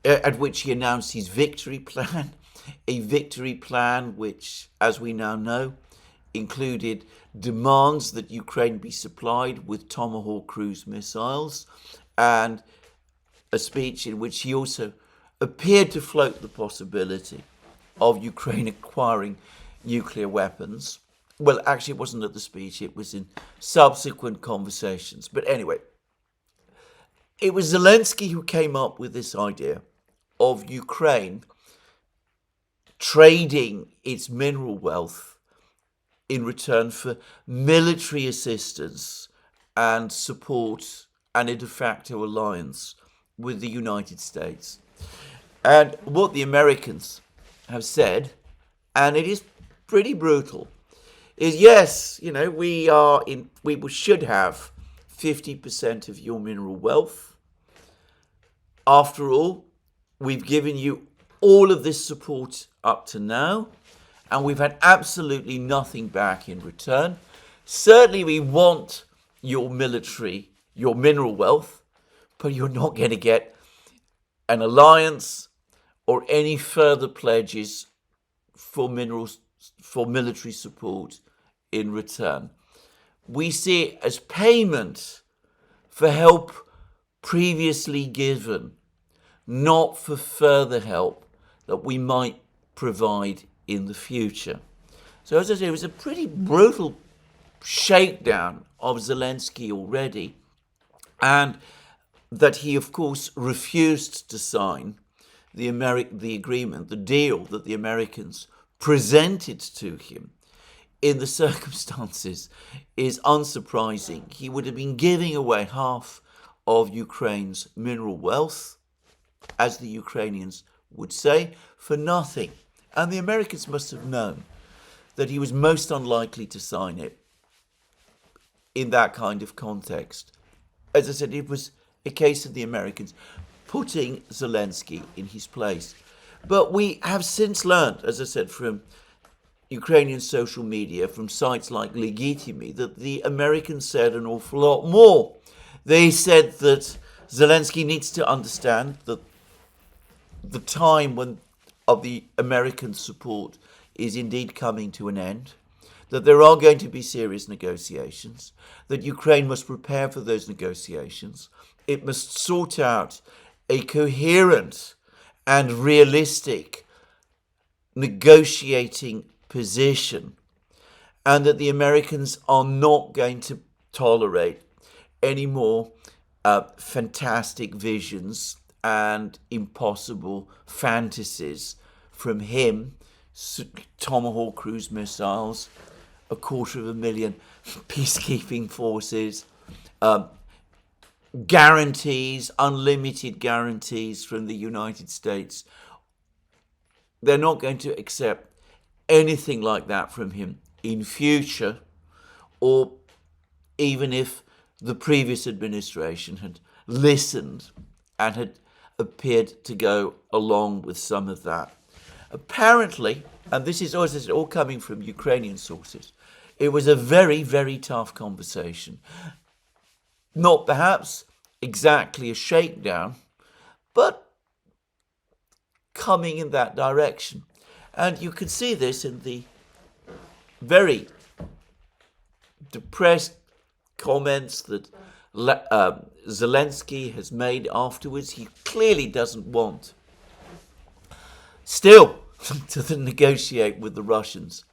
at which he announced his victory plan, a victory plan which, as we now know, included demands that Ukraine be supplied with Tomahawk cruise missiles, and a speech in which he also appeared to float the possibility of Ukraine acquiring nuclear weapons. Well, actually, it wasn't at the speech, it was in subsequent conversations. But anyway, it was Zelenskyy who came up with this idea of Ukraine trading its mineral wealth in return for military assistance and support and a de facto alliance with the United States. And what the Americans have said, and it is pretty brutal, is yes, we should have 50% of your mineral wealth. After all, we've given you all of this support up to now, and we've had absolutely nothing back in return. Certainly we want your mineral wealth, but you're not going to get an alliance or any further pledges for military support in return. We see it as payment for help previously given, not for further help that we might provide in the future. So as I say, it was a pretty brutal shakedown of Zelenskyy already, and that he, of course, refused to sign the agreement, the deal that the Americans presented to him in the circumstances is unsurprising. He would have been giving away half of Ukraine's mineral wealth, as the Ukrainians would say, for nothing. And the Americans must have known that he was most unlikely to sign it in that kind of context. As I said, it was a case of the Americans putting Zelenskyy in his place. But we have since learned, as I said, from Ukrainian social media, from sites like Legitimy, that the Americans said an awful lot more. They said that Zelenskyy needs to understand that the time of the American support is indeed coming to an end, that there are going to be serious negotiations, that Ukraine must prepare for those negotiations. It must sort out a coherent and realistic negotiating position, and that the Americans are not going to tolerate any more fantastic visions and impossible fantasies from him. Tomahawk cruise missiles, 250,000 peacekeeping forces, guarantees, unlimited guarantees from the United States. They're not going to accept anything like that from him in future, or even if the previous administration had listened and had appeared to go along with some of that. Apparently, and this is all coming from Ukrainian sources, it was a very, very tough conversation. Not perhaps exactly a shakedown, but coming in that direction. And you can see this in the very depressed comments that Zelenskyy has made afterwards. He clearly doesn't want still to negotiate with the Russians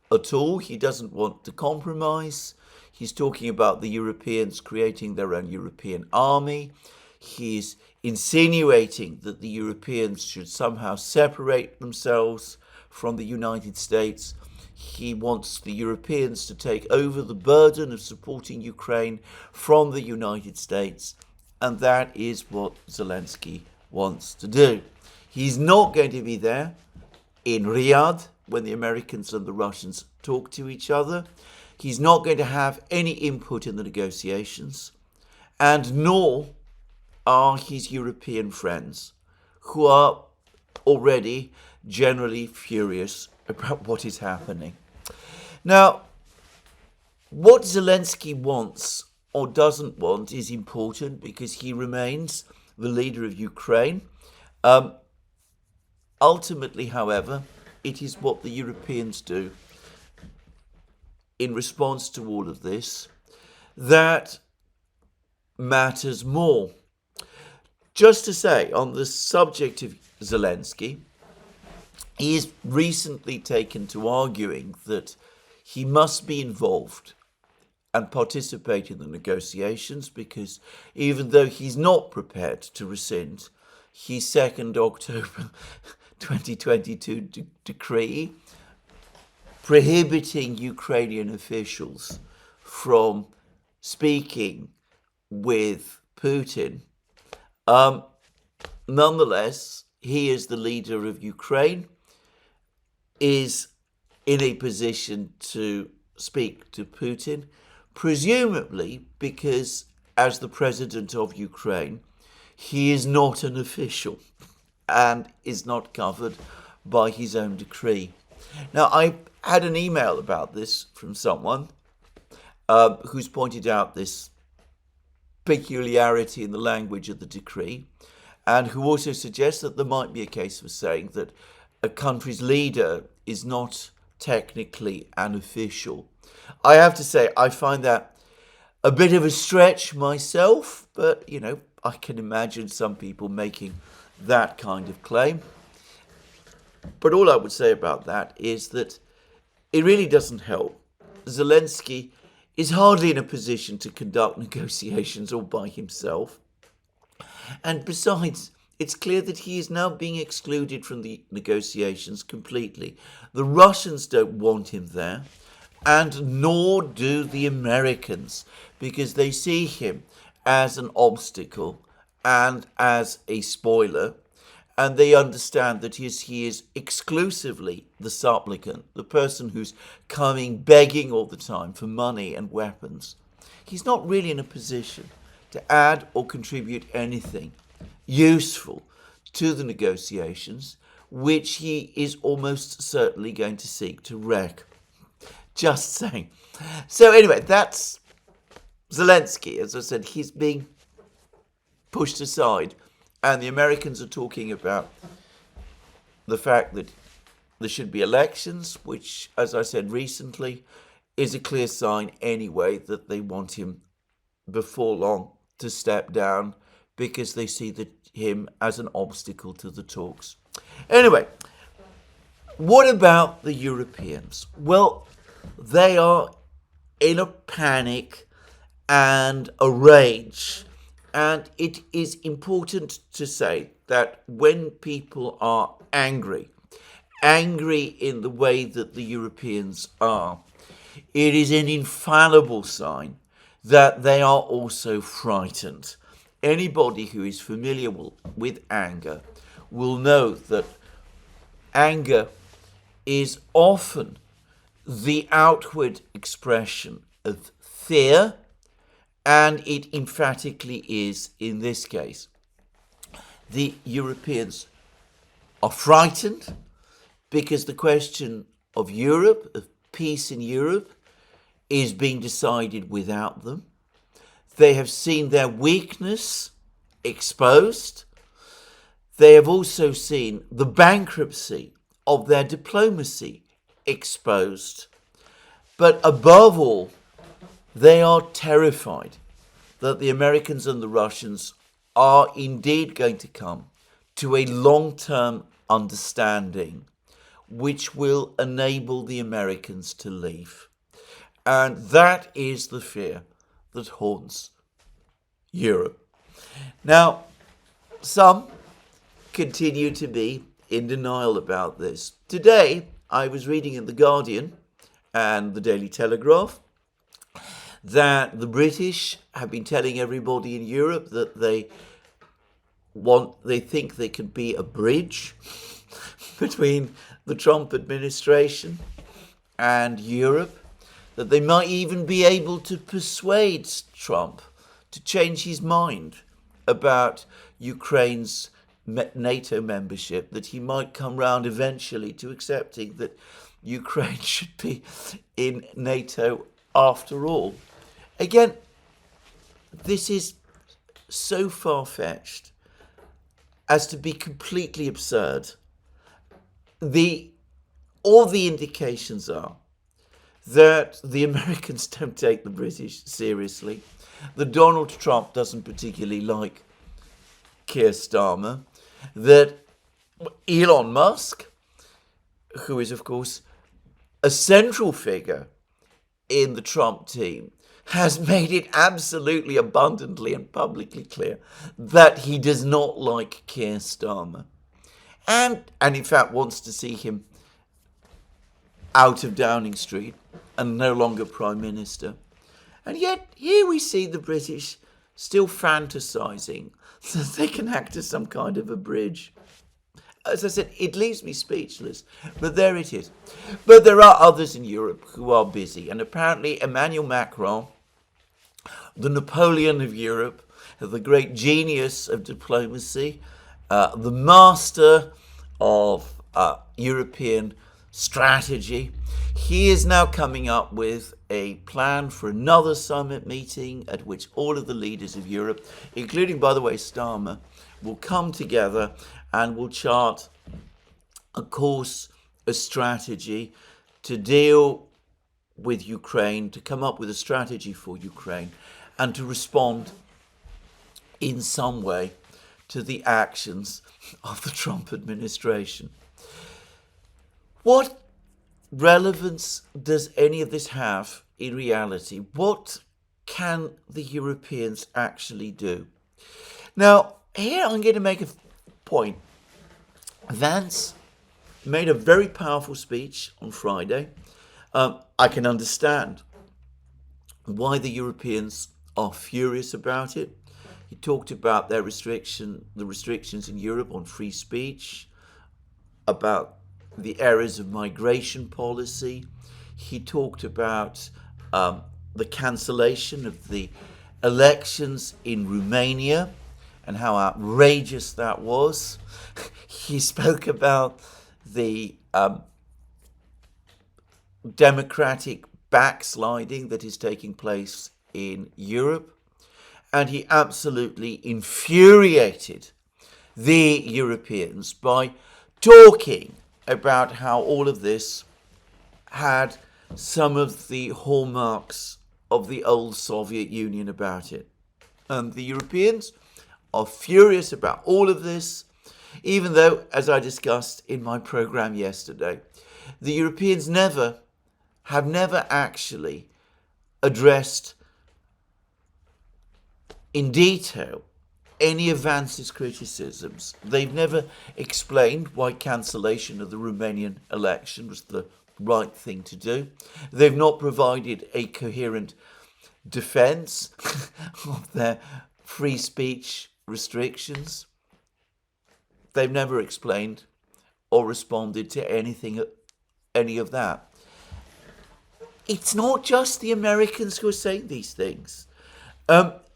at all. He doesn't want to compromise. He's talking about the Europeans creating their own European army. He's insinuating that the Europeans should somehow separate themselves from the United States. He wants the Europeans to take over the burden of supporting Ukraine from the United States. And that is what Zelenskyy wants to do. He's not going to be there in Riyadh when the Americans and the Russians talk to each other. He's not going to have any input in the negotiations, and nor are his European friends, who are already generally furious about what is happening. Now, what Zelenskyy wants or doesn't want is important because he remains the leader of Ukraine. Ultimately, however, it is what the Europeans do in response to all of this that matters more. Just to say, on the subject of Zelenskyy, he is recently taken to arguing that he must be involved and participate in the negotiations because even though he's not prepared to rescind his 2nd October 2022 decree prohibiting Ukrainian officials from speaking with Putin, nonetheless, he is the leader of Ukraine, is in a position to speak to Putin, presumably because as the president of Ukraine, he is not an official and is not covered by his own decree. Now, I had an email about this from someone who's pointed out this peculiarity in the language of the decree, and who also suggests that there might be a case for saying that a country's leader is not technically an official. I have to say, I find that a bit of a stretch myself, but, I can imagine some people making that kind of claim. But all I would say about that is that it really doesn't help. Zelenskyy is hardly in a position to conduct negotiations all by himself. And besides, it's clear that he is now being excluded from the negotiations completely. The Russians don't want him there, and nor do the Americans, because they see him as an obstacle and as a spoiler, and they understand that he is exclusively the supplicant, the person who's coming begging all the time for money and weapons. He's not really in a position to add or contribute anything useful to the negotiations, which he is almost certainly going to seek to wreck. Just saying. So anyway, that's Zelenskyy. As I said, he's being pushed aside. And the Americans are talking about the fact that there should be elections, which, as I said recently, is a clear sign anyway that they want him before long to step down because they see him as an obstacle to the talks. Anyway, what about the Europeans? Well, they are in a panic and a rage. And it is important to say that when people are angry in the way that the Europeans are, it is an infallible sign that they are also frightened. Anybody who is familiar with anger will know that anger is often the outward expression of fear, and it emphatically is in this case. The Europeans are frightened because the question of Europe, of peace in Europe, is being decided without them. They have seen their weakness exposed. They have also seen the bankruptcy of their diplomacy exposed. But above all, they are terrified that the Americans and the Russians are indeed going to come to a long-term understanding which will enable the Americans to leave. And that is the fear that haunts Europe. Now, some continue to be in denial about this. Today, I was reading in The Guardian and the Daily Telegraph that the British have been telling everybody in Europe that they think they could be a bridge between the Trump administration and Europe, that they might even be able to persuade Trump to change his mind about Ukraine's NATO membership, that he might come round eventually to accepting that Ukraine should be in NATO after all. Again, this is so far-fetched as to be completely absurd. All the indications are that the Americans don't take the British seriously, that Donald Trump doesn't particularly like Keir Starmer, that Elon Musk, who is of course a central figure in the Trump team, has made it absolutely abundantly and publicly clear that he does not like Keir Starmer, and in fact wants to see him out of Downing Street and no longer Prime Minister. And yet here we see the British still fantasising that they can act as some kind of a bridge. As I said, it leaves me speechless, but there it is. But there are others in Europe who are busy, and apparently Emmanuel Macron, the Napoleon of Europe, the great genius of diplomacy, the master of European strategy, he is now coming up with a plan for another summit meeting at which all of the leaders of Europe, including, by the way, Starmer, will come together and will chart a course, a strategy to deal with Ukraine, to come up with a strategy for Ukraine, and to respond in some way to the actions of the Trump administration. What relevance does any of this have in reality? What can the Europeans actually do? Now, here I'm going to make a point. Vance made a very powerful speech on Friday. I can understand why the Europeans are furious about it. He talked about the restrictions in Europe on free speech, about the errors of migration policy. He talked about the cancellation of the elections in Romania and how outrageous that was. He spoke about the democratic backsliding that is taking place in Europe, and he absolutely infuriated the Europeans by talking about how all of this had some of the hallmarks of the old Soviet Union about it. And the Europeans are furious about all of this, even though, as I discussed in my program yesterday, the Europeans have never actually addressed in detail any of Vance's criticisms. They've never explained why cancellation of the Romanian election was the right thing to do. They've not provided a coherent defence of their free speech restrictions. They've never explained or responded to any of that. It's not just the Americans who are saying these things.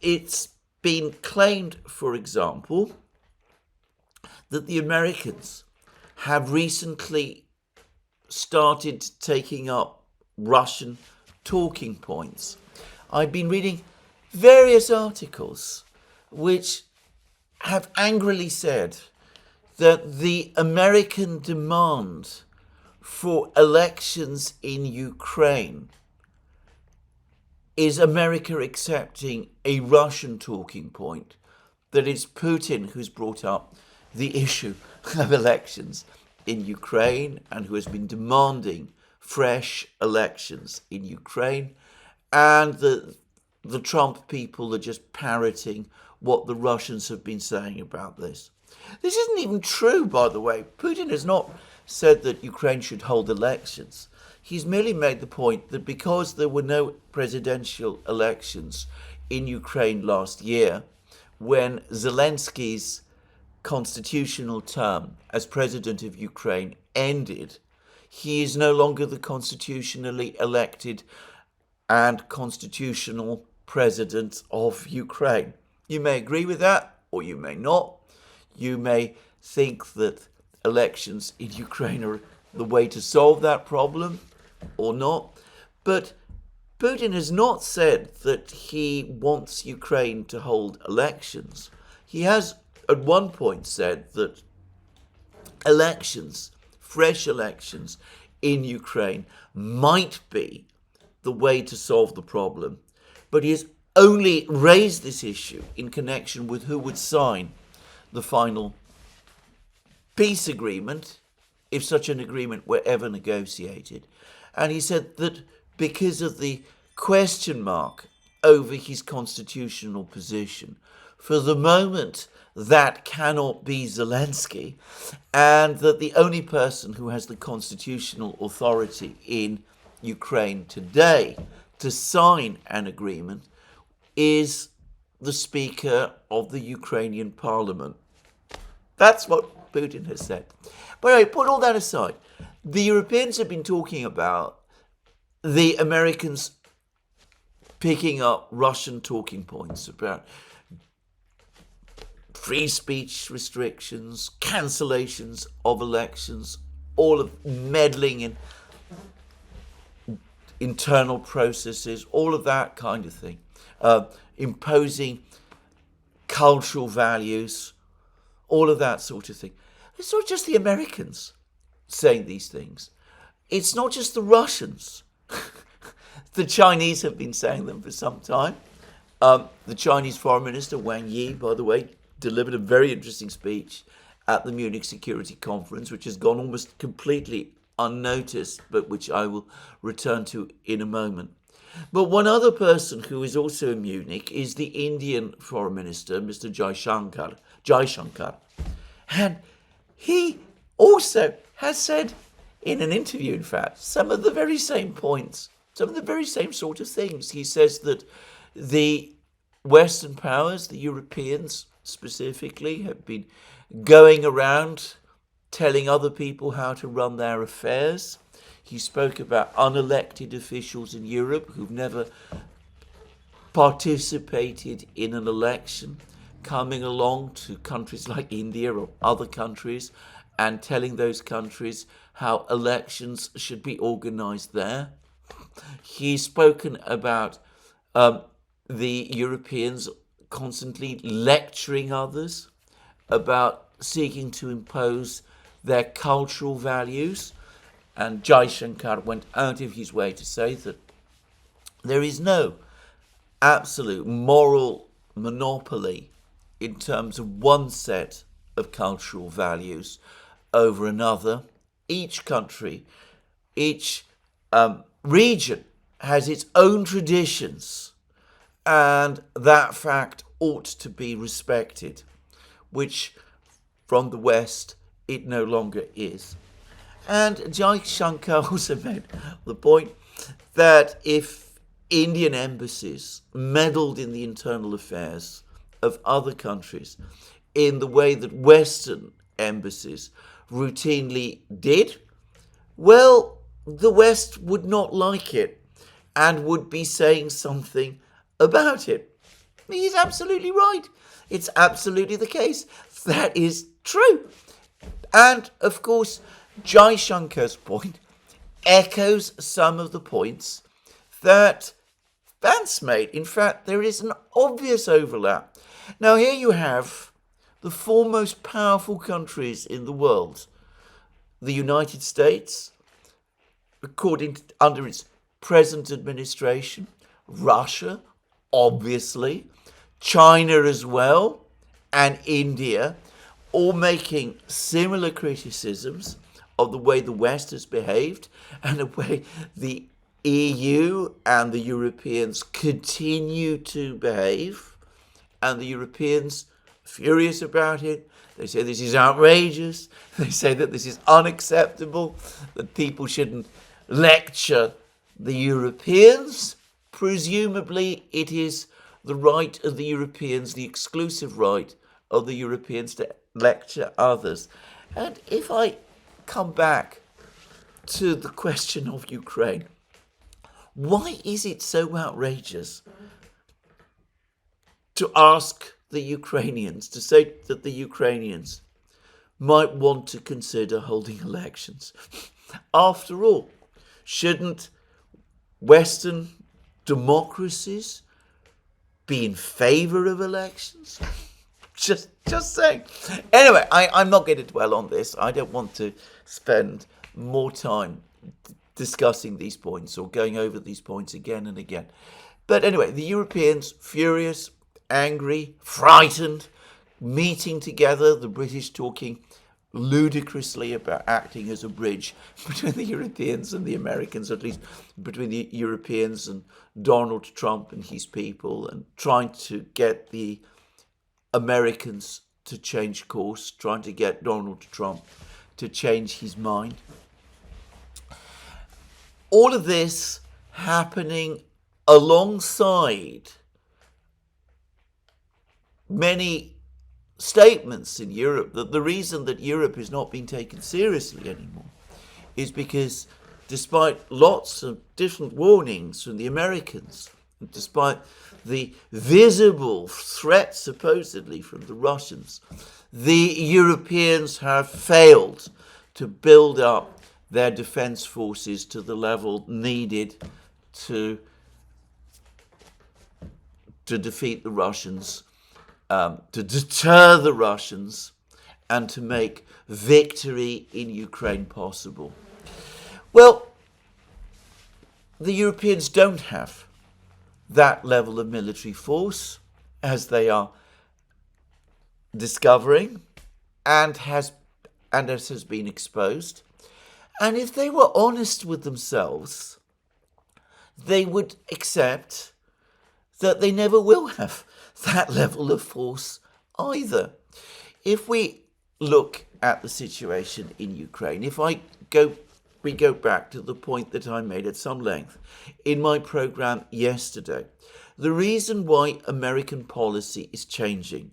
It's been claimed, for example, that the Americans have recently started taking up Russian talking points. I've been reading various articles which have angrily said that the American demand for elections in Ukraine is America accepting a Russian talking point, that it's Putin who's brought up the issue of elections in Ukraine and who has been demanding fresh elections in Ukraine, and the Trump people are just parroting what the Russians have been saying about this. This isn't even true, by the way. Putin has not said that Ukraine should hold elections. He's merely made the point that because there were no presidential elections in Ukraine last year, when Zelensky's constitutional term as president of Ukraine ended, he is no longer the constitutionally elected and constitutional president of Ukraine. You may agree with that, or you may not. You may think that elections in Ukraine are the way to solve that problem or not. But Putin has not said that he wants Ukraine to hold elections. He has at one point said that elections, fresh elections in Ukraine might be the way to solve the problem. But he has only raised this issue in connection with who would sign the final peace agreement, if such an agreement were ever negotiated. And he said that because of the question mark over his constitutional position, for the moment that cannot be Zelenskyy, and that the only person who has the constitutional authority in Ukraine today to sign an agreement is the Speaker of the Ukrainian Parliament. That's what Putin has said. But anyway, put all that aside. The Europeans have been talking about the Americans picking up Russian talking points about free speech restrictions, cancellations of elections, all of meddling in internal processes, all of that kind of thing, imposing cultural values, all of that sort of thing. It's not just the Americans saying these things. It's not just the Russians. The Chinese have been saying them for some time. The Chinese Foreign Minister, Wang Yi, by the way, delivered a very interesting speech at the Munich Security Conference, which has gone almost completely unnoticed, but which I will return to in a moment. But one other person who is also in Munich is the Indian Foreign Minister, Mr. Jaishankar. And he also has said, in an interview in fact, some of the very same points, some of the very same sort of things. He says that the Western powers, the Europeans specifically, have been going around telling other people how to run their affairs. He spoke about unelected officials in Europe who've never participated in an election, coming along to countries like India or other countries and telling those countries how elections should be organized there. He's spoken about the Europeans constantly lecturing others about seeking to impose their cultural values. And Jaishankar went out of his way to say that there is no absolute moral monopoly in terms of one set of cultural values over another. Each country, each region has its own traditions, and that fact ought to be respected, which from the West it no longer is. And Jaishankar also made the point that if Indian embassies meddled in the internal affairs of other countries in the way that Western embassies routinely did, well, the West would not like it and would be saying something about it. He's absolutely right. It's absolutely the case. That is true. And, of course, Jaishankar's point echoes some of the points that Vance made. In fact, there is an obvious overlap. Now, here you have the four most powerful countries in the world. The United States, under its present administration, Russia, obviously, China as well, and India, all making similar criticisms of the way the West has behaved and the way the EU and the Europeans continue to behave. And the Europeans, furious about it, they say this is outrageous, they say that this is unacceptable, that people shouldn't lecture the Europeans. Presumably it is the right of the Europeans, the exclusive right of the Europeans to lecture others. And if I come back to the question of Ukraine, why is it so outrageous to ask the Ukrainians, to say that the Ukrainians might want to consider holding elections? After all, shouldn't Western democracies be in favour of elections? Just saying. Anyway, I'm not going to dwell on this. I don't want to spend more time discussing these points or going over these points again and again. But anyway, the Europeans, furious, angry, frightened, meeting together, the British talking ludicrously about acting as a bridge between the Europeans and the Americans, at least between the Europeans and Donald Trump and his people, and trying to get the Americans to change course, trying to get Donald Trump to change his mind. All of this happening alongside many statements in Europe that the reason that Europe is not being taken seriously anymore is because despite lots of different warnings from the Americans, despite the visible threat supposedly from the Russians, the Europeans have failed to build up their defense forces to the level needed to defeat the Russians, to deter the Russians, and to make victory in Ukraine possible. Well, the Europeans don't have that level of military force, as they are discovering and as has been exposed. And if they were honest with themselves, they would accept that they never will have that level of force either. If we look at the situation in Ukraine, we go back to the point that I made at some length in my program yesterday. The reason why American policy is changing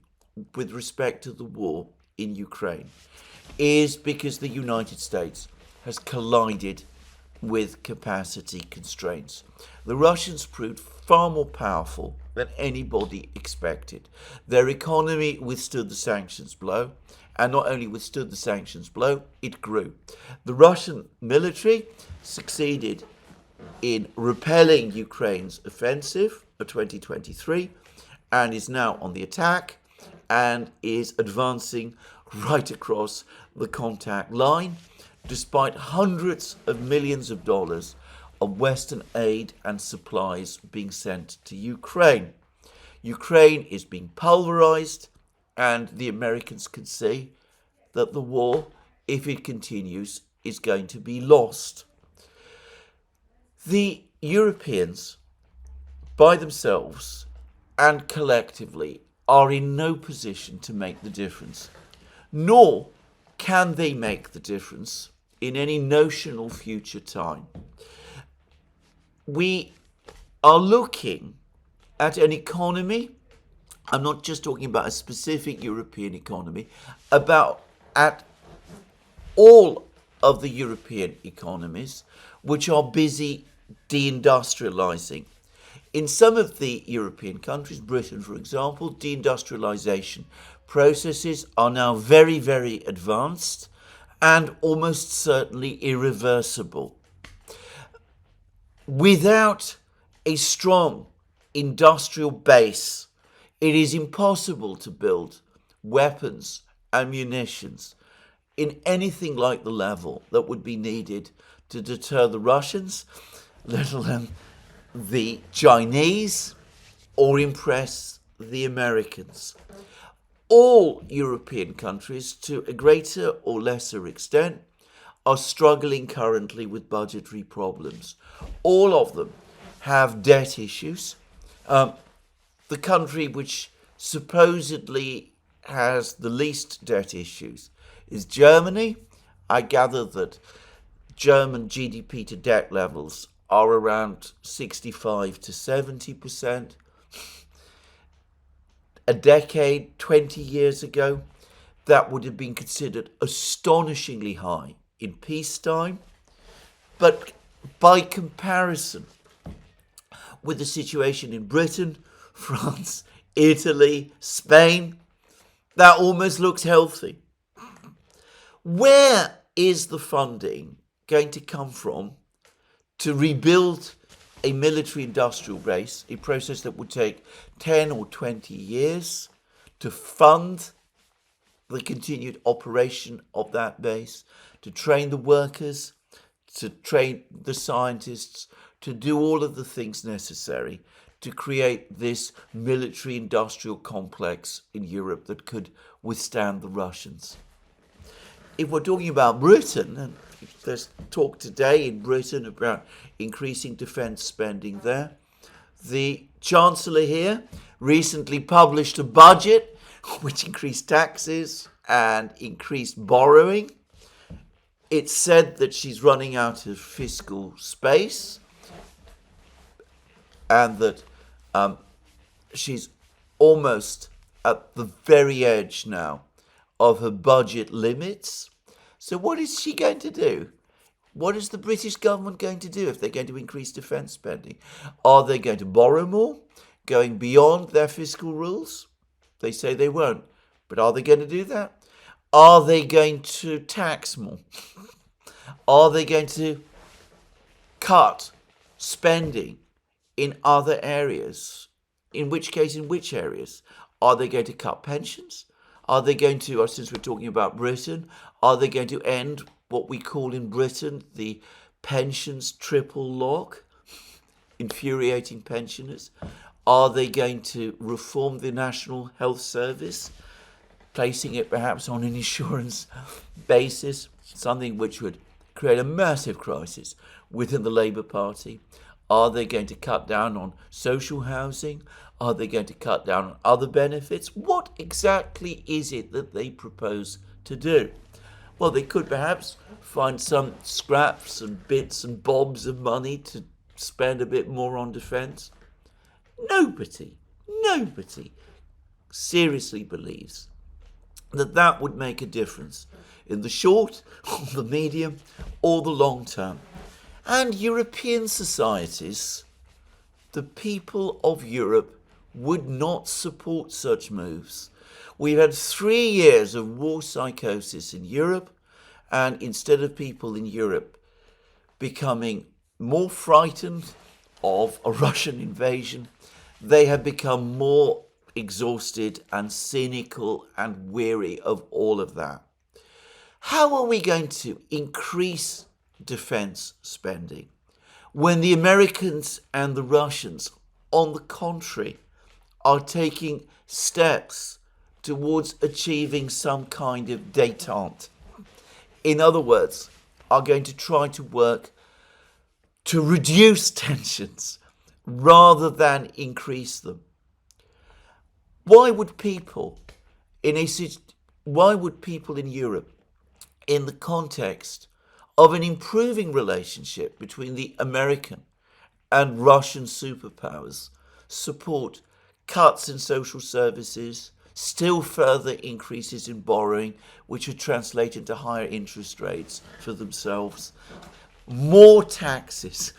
with respect to the war in Ukraine is because the United States has collided with capacity constraints. The Russians proved far more powerful than anybody expected. Their economy withstood the sanctions blow, and not only withstood the sanctions blow, it grew. The Russian military succeeded in repelling Ukraine's offensive of 2023 and is now on the attack and is advancing right across the contact line, despite hundreds of millions of dollars of Western aid and supplies being sent to Ukraine. Ukraine is being pulverized, and the Americans can see that the war, if it continues, is going to be lost. The Europeans, by themselves and collectively, are in no position to make the difference, nor can they make the difference in any notional future time. We are looking at an economy, I'm not just talking about a specific European economy, at all of the European economies, which are busy deindustrializing. In some of the European countries, Britain for example, deindustrialization processes are now very, very advanced and almost certainly irreversible. Without a strong industrial base, it is impossible to build weapons and munitions in anything like the level that would be needed to deter the Russians, let alone the Chinese, or impress the Americans. All European countries, to a greater or lesser extent, are struggling currently with budgetary problems. All of them have debt issues. The country which supposedly has the least debt issues is Germany. I gather that German GDP to debt levels are around 65 to 70%. A decade, 20 years ago, that would have been considered astonishingly high in peacetime. But by comparison with the situation in Britain, France, Italy, Spain, that almost looks healthy. Where is the funding going to come from to rebuild a military industrial base, a process that would take 10 or 20 years to fund the continued operation of that base, to train the workers, to train the scientists, to do all of the things necessary to create this military industrial complex in Europe that could withstand the Russians. If we're talking about Britain, and there's talk today in Britain about increasing defence spending there, the Chancellor here recently published a budget which increased taxes and increased borrowing. It's said that she's running out of fiscal space and that she's almost at the very edge now of her budget limits. So what is she going to do? What is the British government going to do if they're going to increase defence spending? Are they going to borrow more, going beyond their fiscal rules? They say they won't, but are they going to do that? Are they going to tax more? Are they going to cut spending in other areas? In which case, in which areas? Are they going to cut pensions? Are they going to, or since we're talking about Britain, are they going to end what we call in Britain the pensions triple lock, infuriating pensioners? Are they going to reform the National Health Service, placing it perhaps on an insurance basis, something which would create a massive crisis within the Labour Party? Are they going to cut down on social housing? Are they going to cut down on other benefits? What exactly is it that they propose to do? Well, they could perhaps find some scraps and bits and bobs of money to spend a bit more on defence. Nobody seriously believes that that would make a difference in the short, or the medium, or the long term. And European societies, the people of Europe, would not support such moves. We've had 3 years of war psychosis in Europe, and instead of people in Europe becoming more frightened of a Russian invasion, they have become more exhausted and cynical and weary of all of that. How are we going to increase defense spending when the Americans and the Russians, on the contrary, are taking steps towards achieving some kind of détente? In other words, are going to try to work to reduce tensions rather than increase them. Why would people in Europe, in the context of an improving relationship between the American and Russian superpowers, support cuts in social services, still further increases in borrowing, which would translate into higher interest rates for themselves, more taxes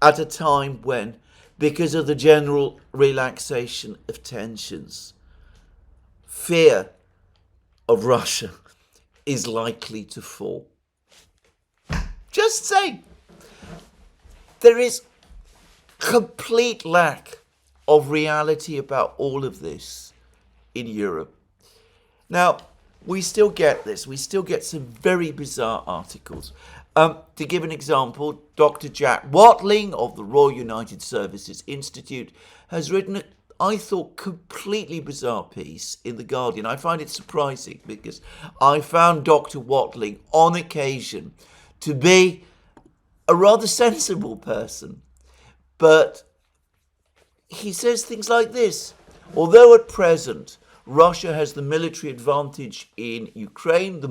at a time when, because of the general relaxation of tensions, fear of Russia is likely to fall? Just saying. There is complete lack of reality about all of this in Europe. Now, we still get this. We still get some very bizarre articles. To give an example, Dr. Jack Watling of the Royal United Services Institute has written, I thought, completely bizarre piece in The Guardian. I find it surprising because I found Dr. Watling on occasion to be a rather sensible person. But he says things like this: although at present Russia has the military advantage in Ukraine, the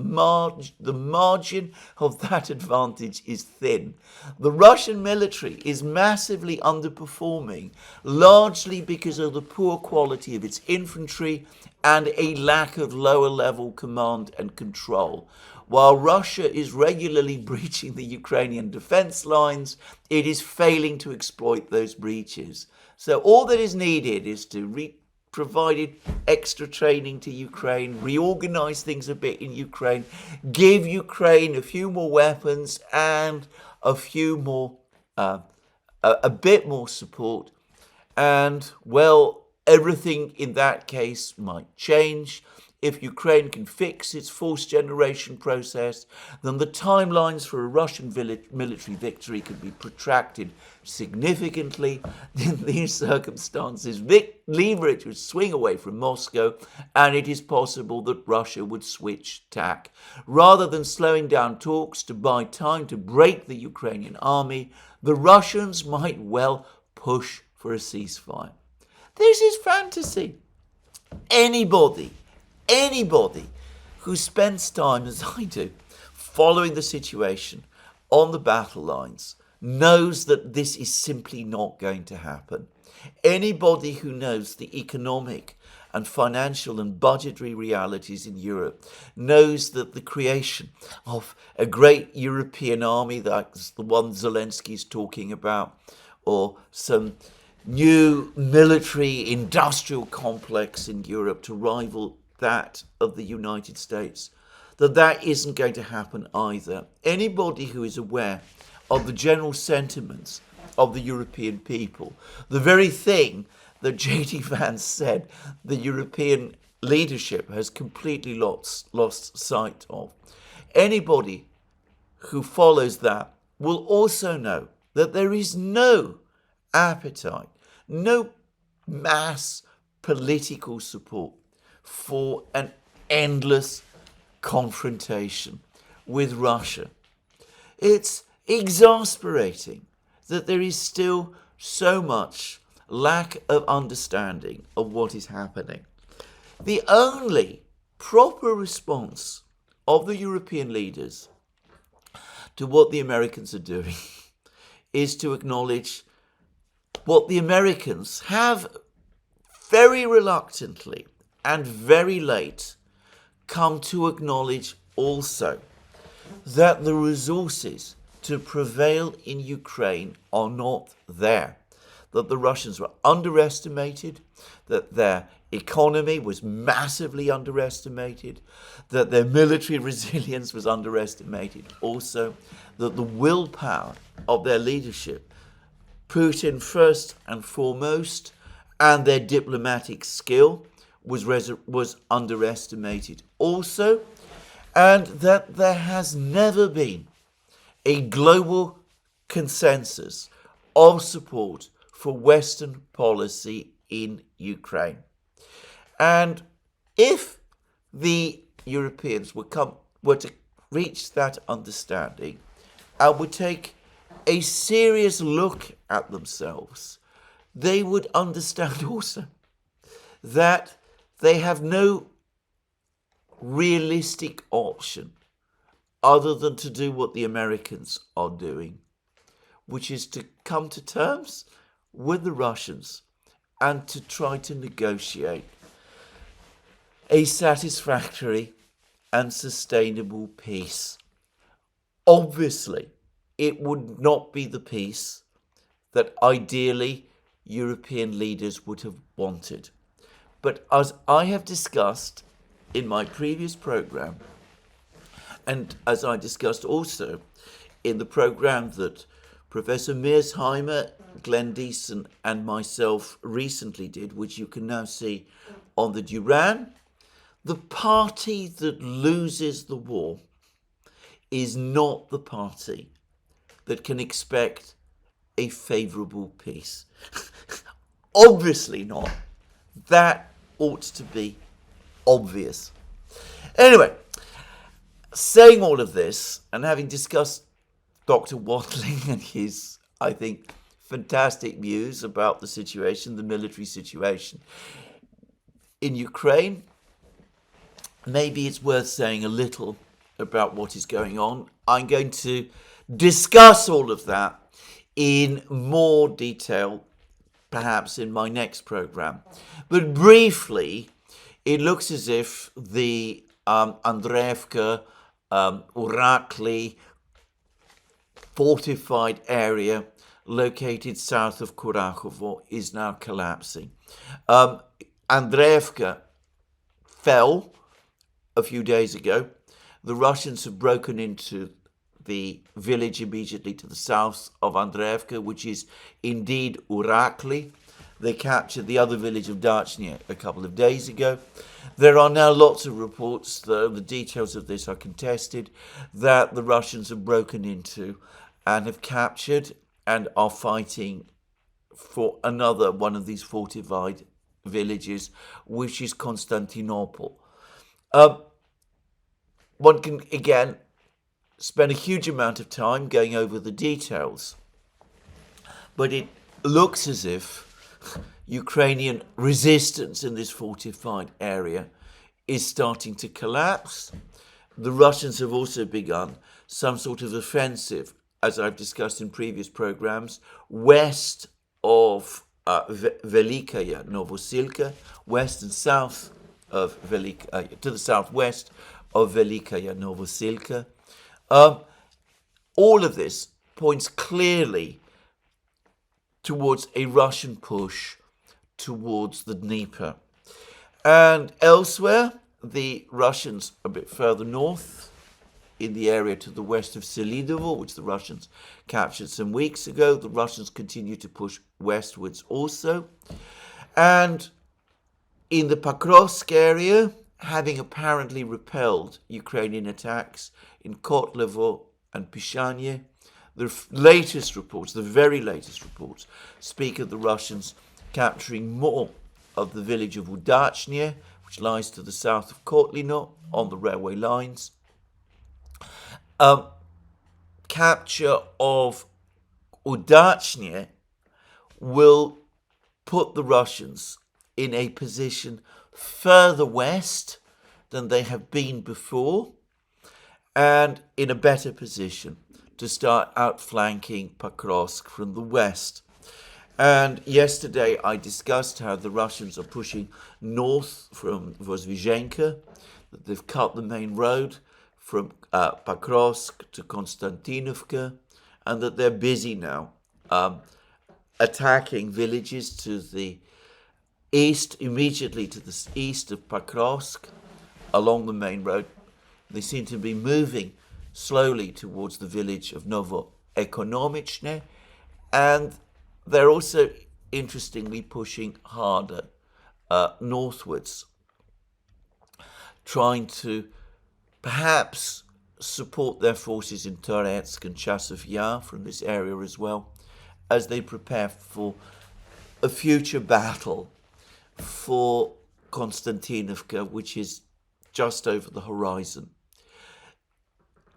margin of that advantage is thin. The Russian military is massively underperforming, largely because of the poor quality of its infantry and a lack of lower level command and control. While Russia is regularly breaching the Ukrainian defense lines, it is failing to exploit those breaches. So all that is needed is to provided extra training to Ukraine, reorganize things a bit in Ukraine, give Ukraine a few more weapons and a few more, a bit more support. And, well, everything in that case might change. If Ukraine can fix its fourth generation process, then the timelines for a Russian military victory could be protracted significantly. In these circumstances, leverage would swing away from Moscow, and it is possible that Russia would switch tack. Rather than slowing down talks to buy time to break the Ukrainian army, the Russians might well push for a ceasefire. This is fantasy. Anybody who spends time, as I do, following the situation on the battle lines knows that this is simply not going to happen. Anybody who knows the economic and financial and budgetary realities in Europe knows that the creation of a great European army, that's the one Zelenskyy is talking about, or some new military industrial complex in Europe to rival that of the United States, that isn't going to happen either. Anybody who is aware of the general sentiments of the European people, the very thing that J.D. Vance said the European leadership has completely lost sight of. Anybody who follows that will also know that there is no appetite, no mass political support for an endless confrontation with Russia. It's exasperating that there is still so much lack of understanding of what is happening. The only proper response of the European leaders to what the Americans are doing is to acknowledge what the Americans have very reluctantly and very late come to acknowledge also, that the resources to prevail in Ukraine are not there, that the Russians were underestimated, that their economy was massively underestimated, that their military resilience was underestimated also, that the willpower of their leadership, Putin first and foremost, and their diplomatic skill was underestimated also, and that there has never been a global consensus of support for Western policy in Ukraine. And if the Europeans were to reach that understanding and would take a serious look at themselves, they would understand also that they have no realistic option other than to do what the Americans are doing, which is to come to terms with the Russians and to try to negotiate a satisfactory and sustainable peace. Obviously, it would not be the peace that ideally European leaders would have wanted. But as I have discussed in my previous program, and as I discussed also in the program that Professor Mearsheimer, Glenn Deason, and myself recently did, which you can now see on the Duran, the party that loses the war is not the party that can expect a favourable peace. Obviously not. That ought to be obvious. Anyway, saying all of this and having discussed Dr. Watling and his, I think, fantastic views about the situation, the military situation in Ukraine, maybe it's worth saying a little about what is going on. I'm going to discuss all of that in more detail, perhaps in my next program. But briefly, it looks as if the Andreevka, Urakli fortified area located south of Kurakovo is now collapsing. Andreevka fell a few days ago. The Russians have broken into the village immediately to the south of Andreevka, which is indeed Urakli. They captured the other village of Dachny a couple of days ago. There are now lots of reports, though the details of this are contested, that the Russians have broken into and have captured and are fighting for another one of these fortified villages, which is Constantinople. One can, again, spend a huge amount of time going over the details, but it looks as if Ukrainian resistance in this fortified area is starting to collapse. The Russians have also begun some sort of offensive, as I've discussed in previous programs, west of Velikaya Novosilka, west and south of Velikaya, to the southwest of Velikaya Novosilka. All of this points clearly towards a Russian push towards the Dnieper. And elsewhere, the Russians a bit further north, in the area to the west of Selidovo, which the Russians captured some weeks ago, the Russians continue to push westwards also. And in the Pokrovsk area, having apparently repelled Ukrainian attacks in Kotlevo and Pishanye, the latest reports, the very latest reports, speak of the Russians capturing more of the village of Udachny, which lies to the south of Kotlino on the railway lines. Capture of Udachny will put the Russians in a position further west than they have been before, and in a better position to start outflanking Pokrovsk from the west. And yesterday I discussed how the Russians are pushing north from Vozhizhenka, that they've cut the main road from Pokrovsk to Konstantinovka, and that they're busy now attacking villages to the east, immediately to the east of Pokrovsk, along the main road. They seem to be moving slowly towards the village of Novoekonomichne, and they're also, interestingly, pushing harder northwards, trying to perhaps support their forces in Toretsk and Chasov Yar from this area as well, as they prepare for a future battle for Konstantinovka, which is just over the horizon.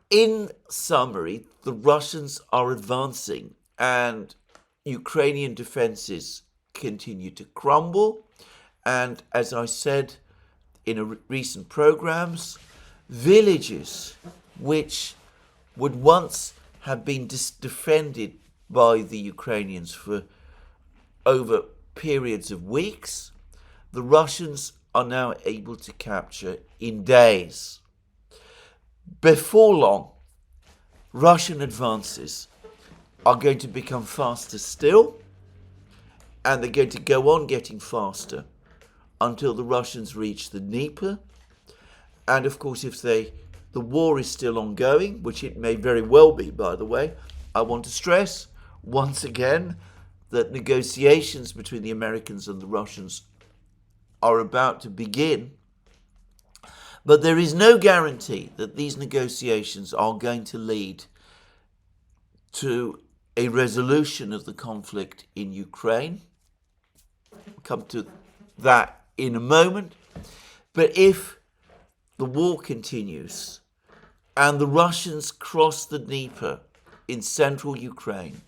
In summary, the Russians are advancing and Ukrainian defenses continue to crumble. And as I said in recent programs, villages which would once have been defended by the Ukrainians for over periods of weeks, the Russians are now able to capture in days. Before long, Russian advances are going to become faster still, and they're going to go on getting faster until the Russians reach the Dnieper. And of course, if the war is still ongoing, which it may very well be, by the way, I want to stress once again that negotiations between the Americans and the Russians are about to begin. But there is no guarantee that these negotiations are going to lead to a resolution of the conflict in Ukraine. We'll come to that in a moment. But if the war continues and the Russians cross the Dnieper in central Ukraine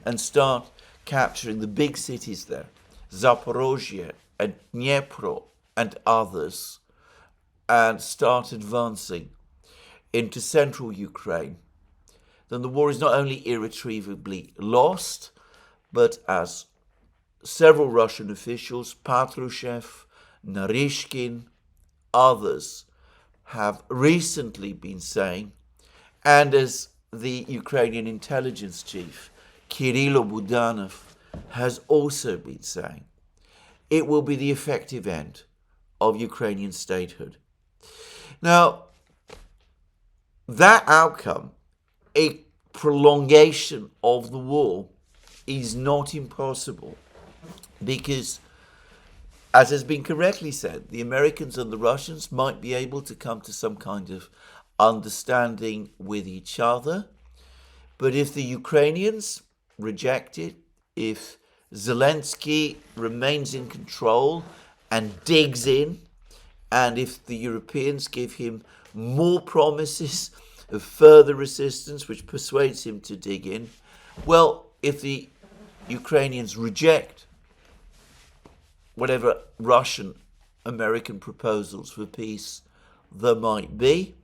and start capturing the big cities there, Zaporozhye and Dnipro and others, and start advancing into central Ukraine, then the war is not only irretrievably lost, but as several Russian officials, Patrushev, Narishkin, others, have recently been saying, and as the Ukrainian intelligence chief, Kirill Budanov, has also been saying, it will be the effective end of Ukrainian statehood. Now, that outcome, a prolongation of the war, is not impossible because, as has been correctly said, the Americans and the Russians might be able to come to some kind of understanding with each other. But if the Ukrainians reject it, if Zelenskyy remains in control and digs in, and if the Europeans give him more promises of further assistance, which persuades him to dig in, well, if the Ukrainians reject whatever Russian-American proposals for peace there might be,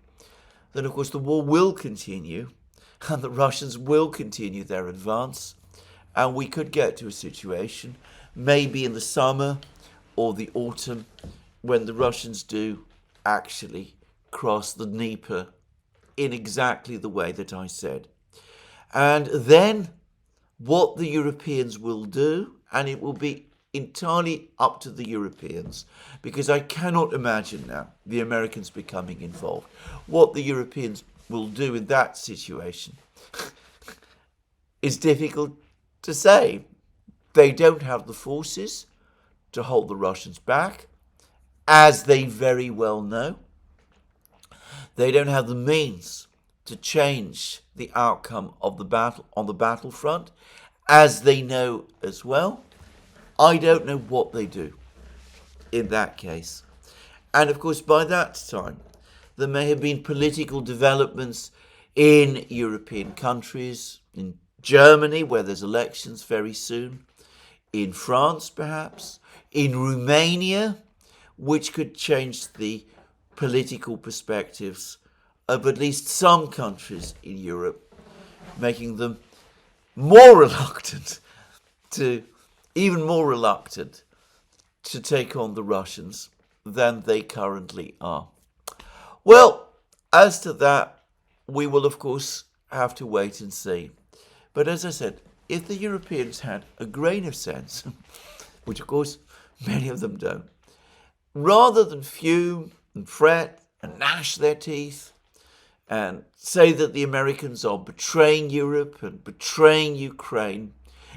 then of course the war will continue and the Russians will continue their advance, and we could get to a situation, maybe in the summer or the autumn, when the Russians do actually cross the Dnieper in exactly the way that I said. And then what the Europeans will do, and it will be entirely up to the Europeans, because I cannot imagine now the Americans becoming involved. What the Europeans will do in that situation is difficult to say. They don't have the forces to hold the Russians back, as they very well know. They don't have the means to change the outcome of the battle on the battlefront, as they know as well. I don't know what they do in that case. And of course, by that time, there may have been political developments in European countries, in Germany, where there's elections very soon, in France perhaps, in Romania, which could change the political perspectives of at least some countries in Europe, making them more reluctant to take on the Russians than they currently are. Well, as to that, we will of course have to wait and see. But as I said, if the Europeans had a grain of sense, which of course many of them don't, rather than fume and fret and gnash their teeth and say that the Americans are betraying Europe and betraying Ukraine,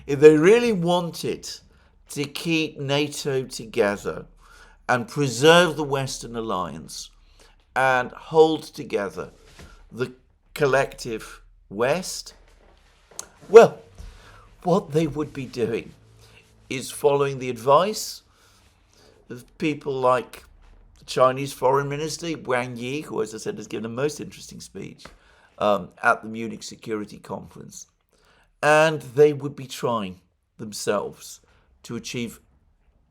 if they really wanted to keep NATO together and preserve the Western alliance and hold together the collective West, well, what they would be doing is following the advice of people like the Chinese Foreign Minister Wang Yi, who, as I said, has given a most interesting speech at the Munich Security Conference. And they would be trying themselves to achieve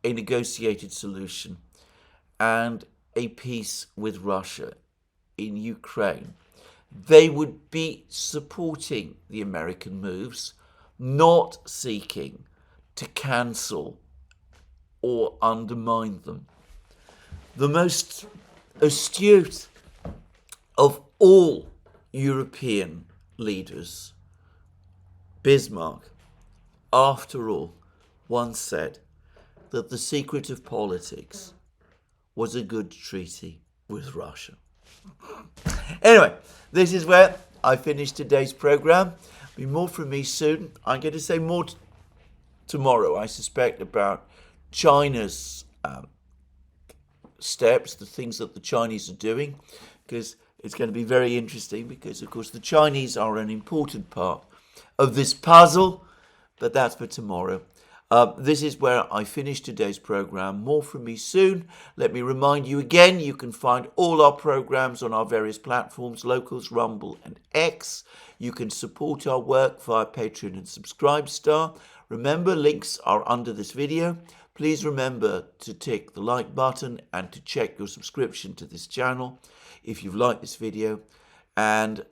a negotiated solution and a peace with Russia in Ukraine. They would be supporting the American moves, not seeking to cancel or undermine them. The most astute of all European leaders, Bismarck, after all, once said that the secret of politics was a good treaty with Russia. Anyway, this is where I finish today's program. Be more from me soon. I'm going to say more tomorrow, I suspect, about China's steps, the things that the Chinese are doing, because it's going to be very interesting, because of course the Chinese are an important part of this puzzle, but that's for tomorrow. This is where I finish today's program. More from me soon. Let me remind you again, you can find all our programs on our various platforms, Locals, Rumble and X. You can support our work via Patreon and Subscribestar. Remember, links are under this video. Please remember to tick the like button and to check your subscription to this channel if you've liked this video. And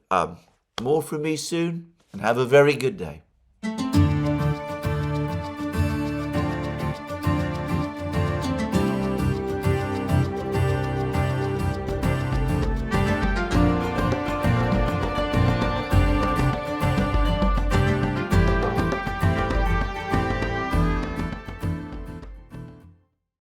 more from me soon, and have a very good day.